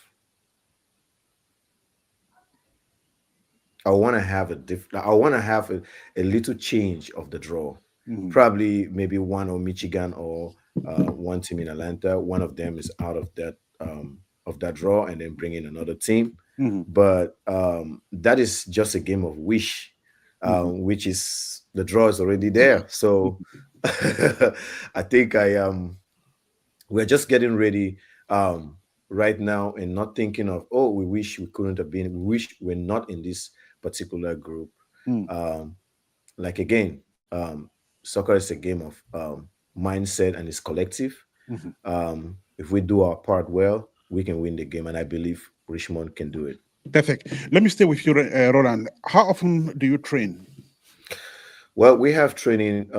S2: a little change of the draw.
S1: Mhm.
S2: Probably maybe one or Michigan or one team in Atlanta. One of them is out of that draw, and then bring in another team.
S1: Mhm.
S2: But that is just a game of wish,
S1: Mhm.
S2: which is the draw is already there. So I think we're just getting ready right now and not thinking of, oh, we wish we couldn't have been, we wish we're not in this particular group.
S1: Mhm.
S2: um, like again, soccer is a game of mindset, and it's collective.
S1: Mhm.
S2: If we do our part well, we can win the game, and I believe Richmond can do it.
S1: Perfect. Let me stay with you, Roland. How often do you train?
S2: Well, we have training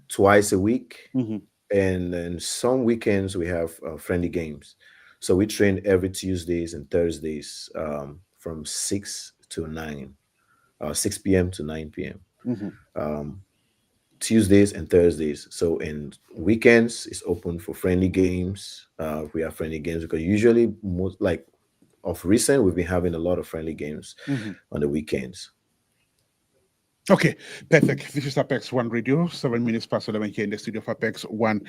S2: twice a week,
S1: Mhm.
S2: and then some weekends we have friendly games. So we train every Tuesdays and Thursdays from 6 to 9, 6 p.m. to 9 p.m.
S1: Mhm.
S2: Um, Tuesdays and Thursdays. So in weekends, it's open for friendly games. We have friendly games because usually, most like of recent, we've been having a lot of friendly games
S1: Mhm.
S2: on the weekends.
S1: Okay, perfect. This is Apex One Radio, 7 minutes past 11 here in the studio of Apex One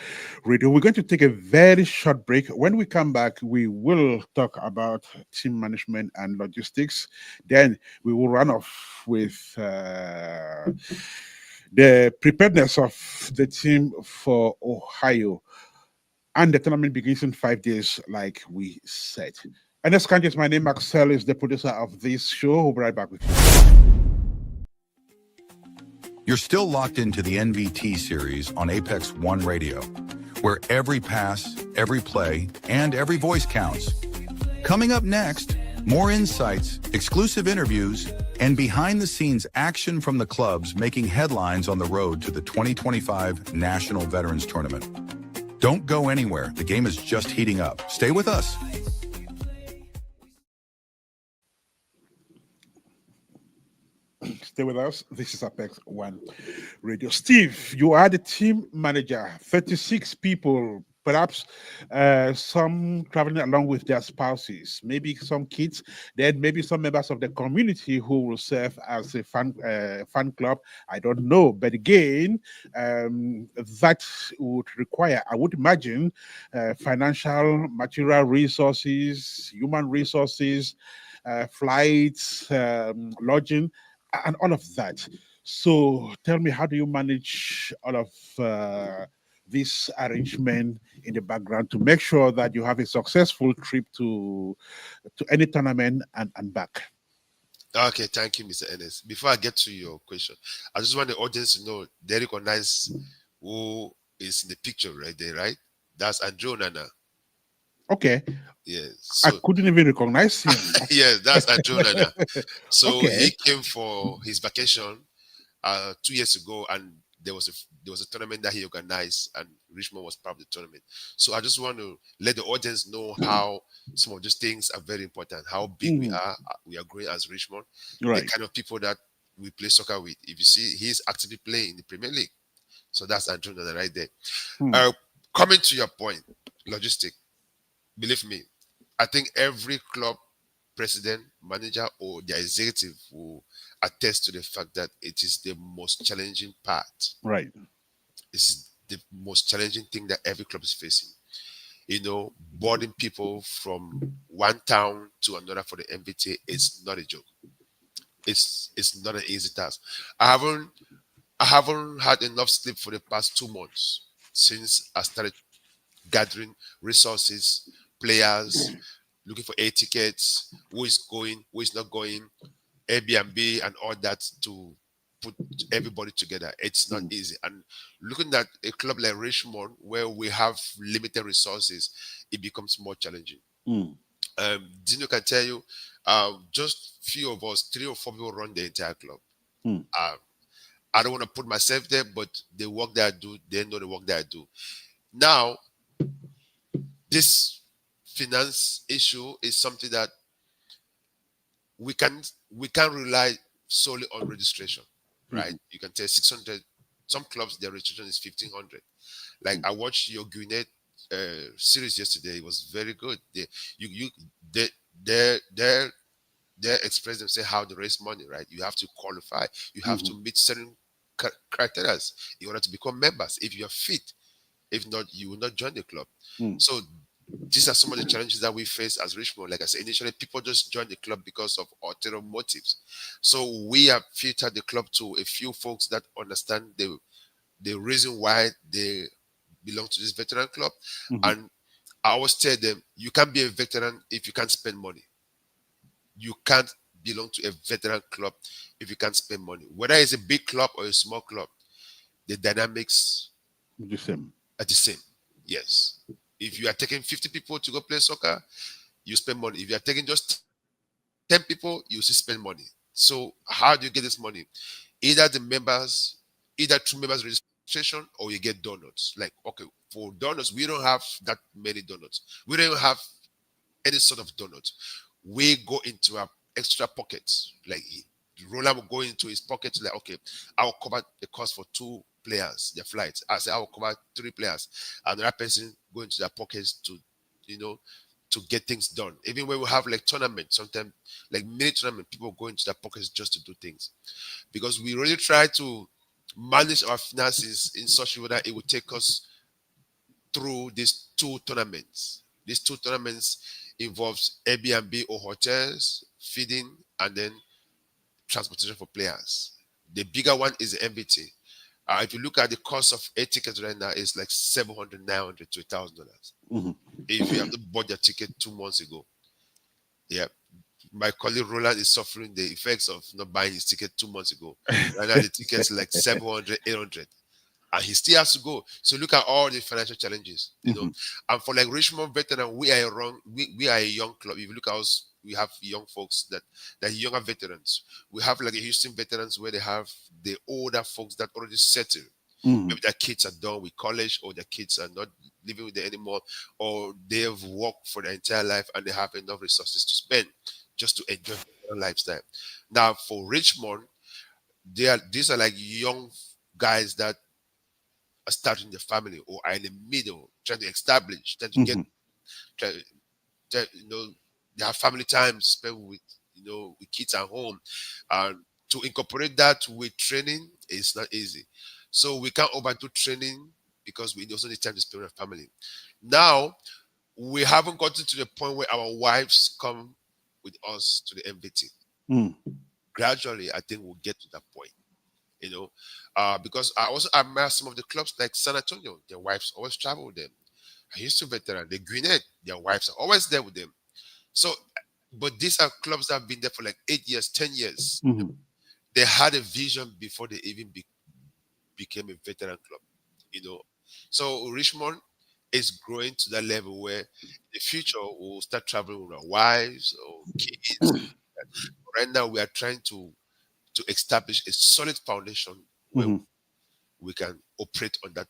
S1: Radio. We're going to take a very short break. When we come back, we will talk about team management and logistics. Then we will run off with the preparedness of the team for Ohio. And the tournament begins in 5 days, like we said. Ernest Kanjo is my name. Marcel is the producer of this show. We'll be right back with you.
S4: You're still locked into the NVT series on Apex One Radio, where every pass, every play, and every voice counts. Coming up next, more insights, exclusive interviews, and behind-the-scenes action from the clubs making headlines on the road to the 2025 National Veterans Tournament. Don't go anywhere. The game is just heating up. Stay with us.
S1: Stay with us. This is Apex One Radio. Steve, you are the team manager, 36 people, perhaps some traveling along with their spouses, maybe some kids, then maybe some members of the community who will serve as a fan club. I don't know. But again, that would require, I would imagine, financial, material resources, human resources, flights, lodging, and all of that. So tell me, how do you manage all of this arrangement in the background to make sure that you have a successful trip to any tournament and back.
S3: Okay, thank you, Mr. Ernest. Before I get to your question, I just want the audience to know they recognize who is in the picture right there, right? That's Andrew Nana.
S1: Okay,
S3: Yes.
S1: I
S3: So
S1: couldn't even recognize him.
S3: yes, that's Andrew Nana. So
S1: Okay.
S3: he came for his vacation 2 years ago, and there was a tournament that he organized, and Richmond was part of the tournament. So I just want to let the audience know how some of these things are very important. How big we
S1: Mhm.
S3: are. We are growing as Richmond. The
S1: Right.
S3: kind of people that we play soccer with. If you see, he's actively playing in the Premier League. So that's Andrew Nana right there.
S1: Hmm.
S3: Uh, Coming to your point, logistic. Believe me, I think every club president, manager, or their executive will attest to the fact that it is the most challenging part.
S1: Right.
S3: It's the most challenging thing that every club is facing. Boarding people from one town to another for the NVT is not a joke. It's not an easy task. I haven't I haven't had enough sleep for the past 2 months since I started gathering resources, players, looking for air tickets, who is going, who is not going, Airbnb and all that to put everybody together. It's not
S1: Mm.
S3: easy. And looking at a club like Richmond, where we have limited resources, it becomes more challenging.
S1: Mm.
S3: Dino can tell you, just few of us, 3 or 4 people run the entire club.
S1: Mm.
S3: Uh, I don't want to put myself there, but the work that I do, they know the work that I do. Now, this finance issue is something that we can rely solely on registration, right?
S1: Mhm.
S3: You can tell 600. Some clubs their registration is 1,500. Like I watched your Gwinnett series yesterday. It was very good. They they they they express themselves how they raise money, right? You have to qualify. You have to
S1: Mhm.
S3: meet certain criteria in order to become members. If you are fit, if not, you will not join the club.
S1: Mm.
S3: So these are some of the challenges that we face as Richmond. Like I said, initially people just joined the club because of ulterior motives. So we have filtered the club to a few folks that understand the reason why they belong to this veteran club.
S1: Mhm.
S3: And I always tell them, you can't be a veteran if you can't spend money. You can't belong to a veteran club if you can't spend money. Whether it's a big club or a small club, the dynamics
S1: The same.
S3: are the same. Yes. If you are taking 50 people to go play soccer, you spend money. If you are taking just 10 people, you still spend money. So how do you get this money? Either the members, either through members registration, or you get donuts. Like, okay, for donuts, we don't have that many donuts. We don't even have any sort of donuts. We go into our extra pockets. Like Roland will go into his pocket, like, okay, I'll cover the cost for 2 players, their flights. I say I will cover 3 players. Another person go into their pockets to, you know, to get things done. Even when we have like tournaments, sometimes like mini tournament, people go into their pockets just to do things. Because we really try to manage our finances in such a way that it will take us through these 2 tournaments. These 2 tournaments involves Airbnb or hotels, feeding, and then transportation for players. The bigger one is the NVT. If you look at the cost of a ticket right now, it's like 700, 900 to $1,000.
S1: Mhm.
S3: If you have not bought your ticket 2 months ago, yeah. My colleague Roland is suffering the effects of not buying his ticket 2 months ago. Right now, the ticket's like 700, 800, and he still has to go. So look at all the financial challenges.
S1: Mhm.
S3: And for like Richmond veteran, we are a young club. If you look at us, we have young folks that are younger veterans. We have like a Houston veterans where they have the older folks that already settled.
S1: Mhm.
S3: Maybe their kids are done with college, or their kids are not living with them anymore, or they have worked for their entire life and they have enough resources to spend just to enjoy their lifestyle. Now, for Richmond, these are like young guys that are starting the family or are in the middle, trying to establish, trying to get,
S1: Mhm.
S3: try, they have family time spent with, with kids at home. And to incorporate that with training is not easy. So we can't overdo training because we also need time to spend with our family. Now, we haven't gotten to the point where our wives come with us to the MVT.
S1: Mm.
S3: Gradually, I think we'll get to that point. you know, because I also admire some of the clubs like San Antonio. Their wives always travel with them. I used to veteran, the Gwinnett, their wives are always there with them. So, but these are clubs that have been there for like 8 years, 10 years. They had a vision before they even became a veteran club, you know. So Richmond is growing to that level where in the future we'll start traveling with our wives or kids. Right now, we are trying to establish a solid foundation where we can operate on that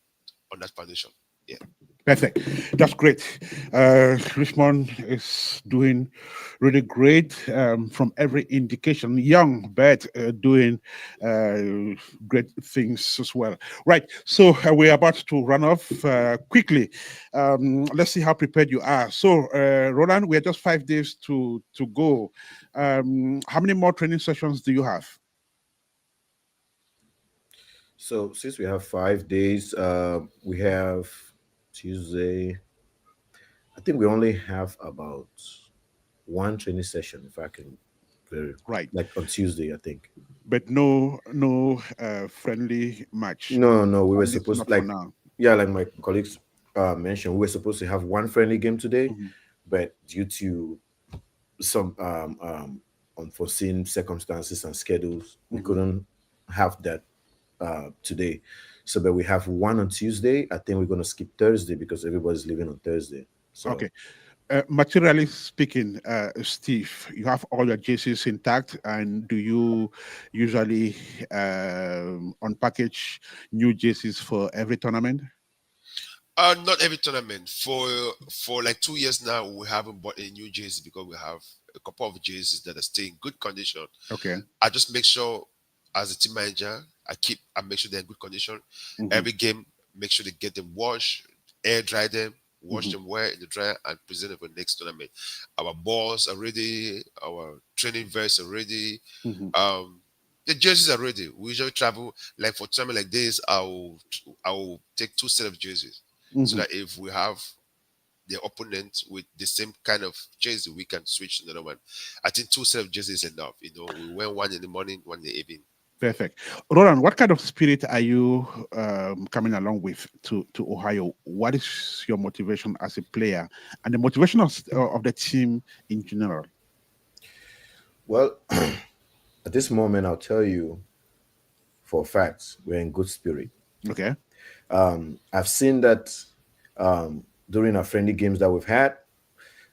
S3: foundation. Yeah.
S1: Perfect. That's great. Richmond is doing really great from every indication. Young, but doing great things as well. Right. So we're about to run off quickly. Let's see how prepared you are. So, Roland, we are just 5 days to go. How many more training sessions do you have?
S2: So since we have 5 days, we have Tuesday. I think we only have about one training session, if I can very
S1: Right.
S2: like on Tuesday, I think.
S1: But no friendly match.
S2: No, no, we
S1: At
S2: were
S1: least
S2: supposed
S1: not
S2: to
S1: for
S2: like
S1: now.
S2: yeah, like my colleagues mentioned, we were supposed to have one friendly game today, but due to some unforeseen circumstances and schedules, we couldn't have that today. So, but we have one on Tuesday. I think we're gonna skip Thursday because everybody's leaving on Thursday. So
S1: Okay. Materially speaking, Steve, you have all your jerseys intact, and do you usually unpackage new jerseys for every tournament?
S3: Not every tournament. For like 2 years now, we haven't bought a new jersey because we have a couple of jerseys that are still in good condition.
S1: Okay.
S3: I just make sure, as a team manager, I make sure they're in good condition. Every game, make sure they get them washed, air dry them, wash them well in the dryer, and present them for the next tournament. Our balls are ready. Our training vests are ready. The jerseys are ready. We usually travel like for tournament like this. I will take two set of jerseys so that if we have the opponent with the same kind of jersey, we can switch to another one. I think two set of jerseys is enough. We wear one in the morning, one in the evening.
S1: Perfect. Roland, what kind of spirit are you coming along with to Ohio? What is your motivation as a player and the motivation of the team in general?
S2: well, at this moment, I'll tell you for a fact we're in good spirit.
S1: Okay.
S2: I've seen that during our friendly games that we've had.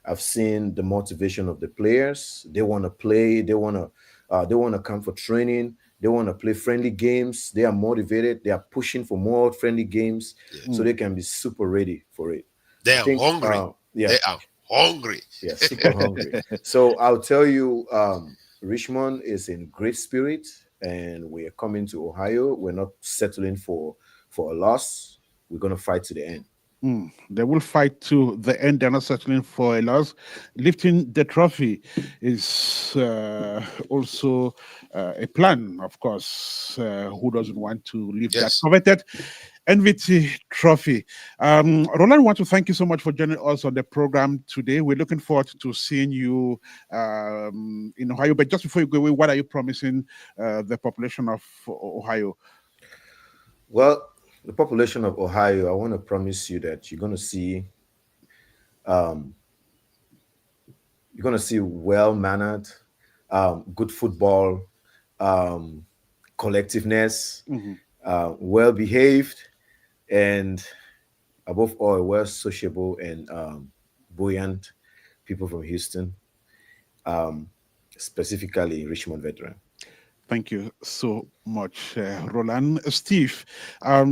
S2: I've seen the motivation of the players. They want to play. They want to come for training. They want to play friendly games. They are motivated. They are pushing for more friendly games so they can be super ready for it.
S3: They
S2: I
S3: are
S2: think,
S3: hungry.
S2: yeah,
S3: They are hungry.
S2: yeah, super hungry. So I'll tell you, Richmond is in great spirit, and we are coming to Ohio. We're not settling for a loss. We're gonna fight to the end.
S1: They will fight to the end. They're not settling for a loss. Lifting the trophy is also a plan, of course. Who doesn't want to lift that
S3: Yes.
S1: coveted NVT trophy? Roland, I want to thank you so much for joining us on the program today. We're looking forward to seeing you in Ohio. But just before you go away, what are you promising the population of Ohio?
S2: Well, the population of Ohio, I want to promise you that um, you're gonna see well mannered, good football, um, collectiveness, well behaved, and above all, well sociable and buoyant people from Houston, um, specifically Richmond veteran.
S1: Thank you so much, Roland. Steve, I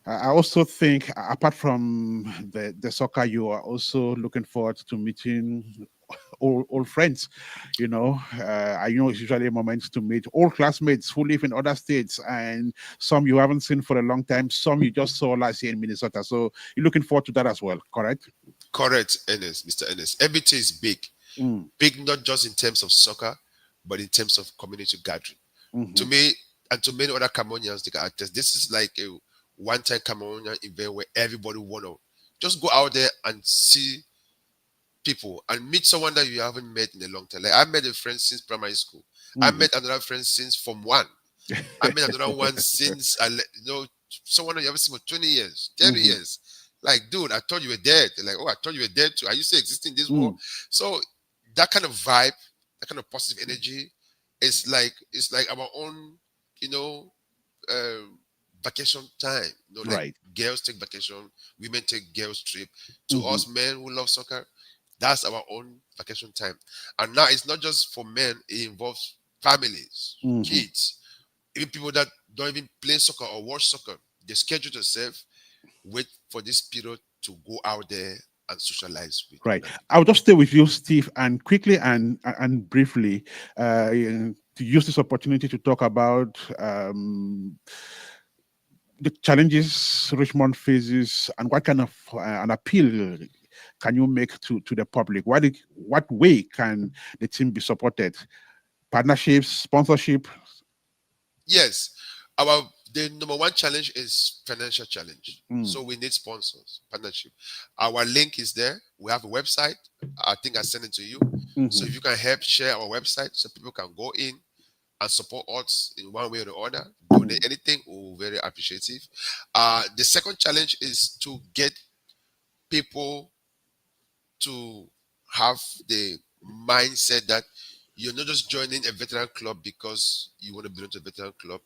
S1: also think, apart from the soccer, you are also looking forward to meeting old friends. I know it's usually a moment to meet old classmates who live in other states, and some you haven't seen for a long time, some you just saw last year in Minnesota. So you're looking forward to that as well, correct?
S3: Correct, Ernest, Mr. Ernest. Everything is big. Big not just in terms of soccer, but in terms of community gathering. To me, and to many other Cameroonians, they can attest, this is like a one-time Cameroonian event where everybody wanna just go out there and see people and meet someone that you haven't met in a long time. Like I met a friend since primary school. I met another friend since Form 1. I met another one since someone that you haven't seen for 20 years, 30 years. Like, dude, I thought you were dead. They're like, oh, I thought you were dead too. Are you still existing in this world? So that kind of vibe, that kind of positive energy, it's like our own, vacation time. Like girls take vacation, women take girls trip. To us men who love soccer, that's our own vacation time. And now it's not just for men; it involves families, kids, even people that don't even play soccer or watch soccer. They schedule themselves, wait for this period to go out there and socialize with.
S1: Right. I'll just stay with you, Steve, and quickly and briefly to use this opportunity to talk about the challenges Richmond faces and what kind of an appeal can you make to the public? What way can the team be supported? Partnerships, sponsorship?
S3: Yes. The number one challenge is financial challenge. So we need sponsors, partnership. Our link is there. We have a website. I think I sent it to you. So if you can help share our website so people can go in and support us in one way or the other, donate anything, we're very appreciative. The second challenge is to get people to have the mindset that you're not just joining a veteran club because you want to belong to a veteran club.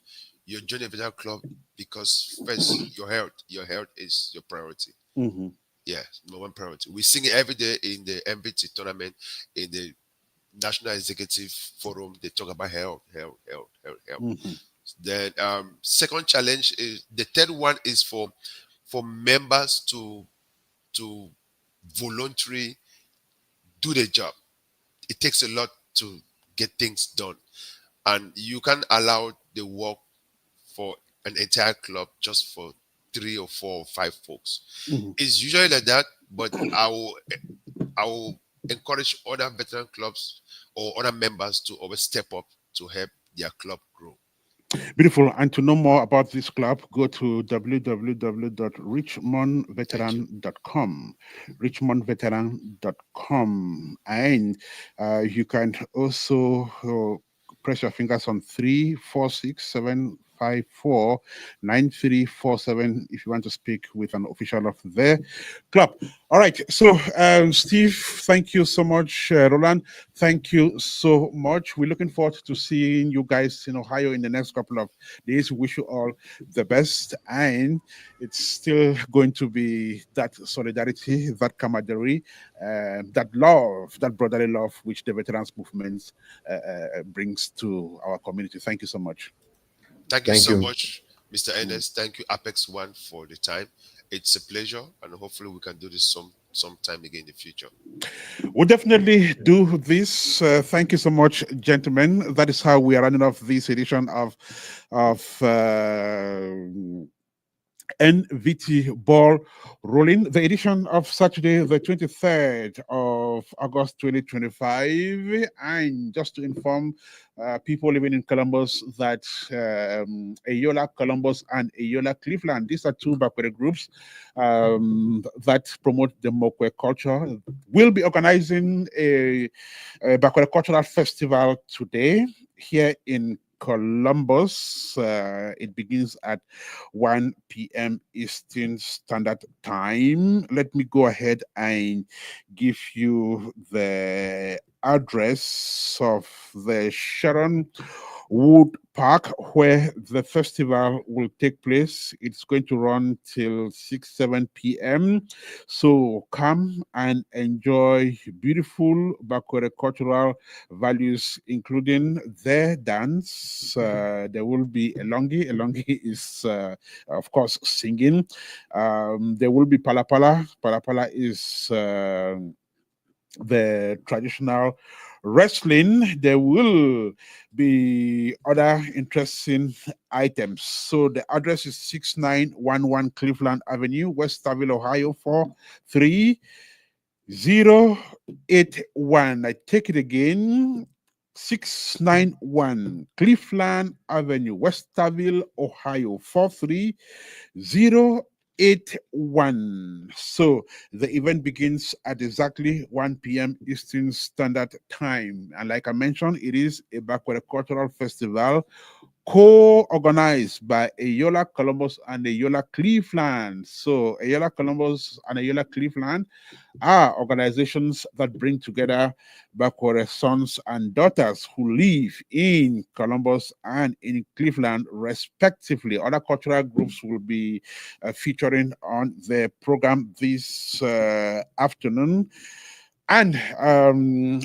S3: You're joining a veteran club because first your health is your priority. Yeah, number one priority. We sing it every day in the NVT tournament, in the National Executive Forum. They talk about health. Then second challenge is the third one is for members to voluntarily do the job. It takes a lot to get things done, and you can't allow the work for an entire club just for 3 or 4 or 5 folks. It's usually like that, but I will encourage other veteran clubs or other members to always step up to help their club grow.
S1: Beautiful. And to know more about this club, go to www.richmondveteran.com. richmondveteran.com. And you can also press your fingers on 346-754-9347 if you want to speak with an official of the club. All right. So, Steve, thank you so much. Roland, thank you so much. We're looking forward to seeing you guys in Ohio in the next couple of days. Wish you all the best. And it's still going to be that solidarity, that camaraderie, that love, that brotherly love, which the veterans movement brings to our community. Thank you so much.
S3: Thank you so much, Mr. Ernest. Thank you, Apex One, for the time. It's a pleasure, and hopefully we can do this sometime again in the future.
S1: We'll definitely do this. Thank you so much, gentlemen. That is how we are running off this edition of NVT Ball Rolling, the edition of Saturday, the 23rd of August 2025. And just to inform people living in Columbus that Ayola Columbus and Ayola Cleveland, these are 2 Bakwere groups that promote the Mokwe culture, will be organizing a Bakwere Cultural Festival today here in Columbus. It begins at 1 p.m. Eastern Standard Time. Let me go ahead and give you the address of the Sharon Wood Park where the festival will take place. It's going to run till 7 p.m. So come and enjoy beautiful Bakwere cultural values, including their dance. There will be Elongi. Elongi is, of course, singing. There will be Palapala. Palapala is the traditional wrestling. There will be other interesting items. So the address is 6911 Cleveland Avenue, West Staville, Ohio 43081. I take it again. 691 Cleveland Avenue, West Staville, Ohio 43081. 81. So the event begins at exactly 1 p.m. Eastern Standard Time. And like I mentioned, it is a backward cultural festival co-organized by Ayola Columbus and Ayola Cleveland. So Ayola Columbus and Ayola Cleveland are organizations that bring together backward sons and daughters who live in Columbus and in Cleveland, respectively. Other cultural groups will be featuring on the program this afternoon. And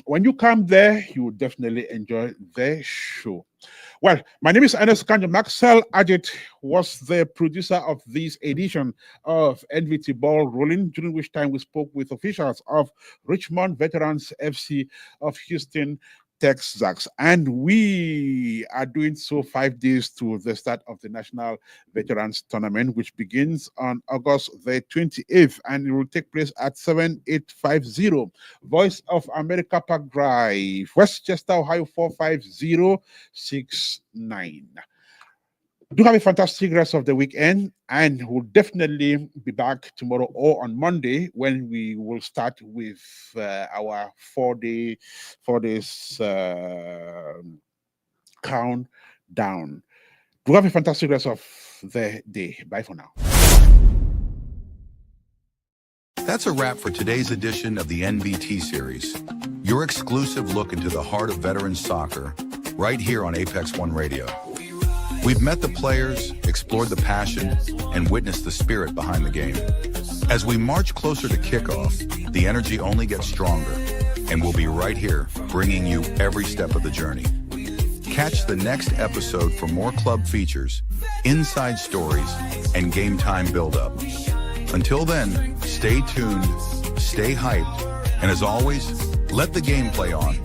S1: when you come there, you will definitely enjoy the show. Well, my name is Ernest Kanjo. Marcel Adig was the producer of this edition of NVT Ball Rolling, during which time we spoke with officials of Richmond Veterans FC of Houston, Texas. And we are doing so 5 days to the start of the National Veterans Tournament, which begins on August the 28th, and it will take place at 7850 Voice of America Park Drive, Westchester, Ohio 45069. Do have a fantastic rest of the weekend, and we'll definitely be back tomorrow or on Monday when we will start with our 4 days countdown. Do have a fantastic rest of the day. Bye for now.
S4: That's a wrap for today's edition of the NVT series, your exclusive look into the heart of veterans soccer, right here on Apex One Radio. We've met the players, explored the passion, and witnessed the spirit behind the game. As we march closer to kickoff, the energy only gets stronger, and we'll be right here, bringing you every step of the journey. Catch the next episode for more club features, inside stories, and game time build-up. Until then, stay tuned, stay hyped, and as always, let the game play on.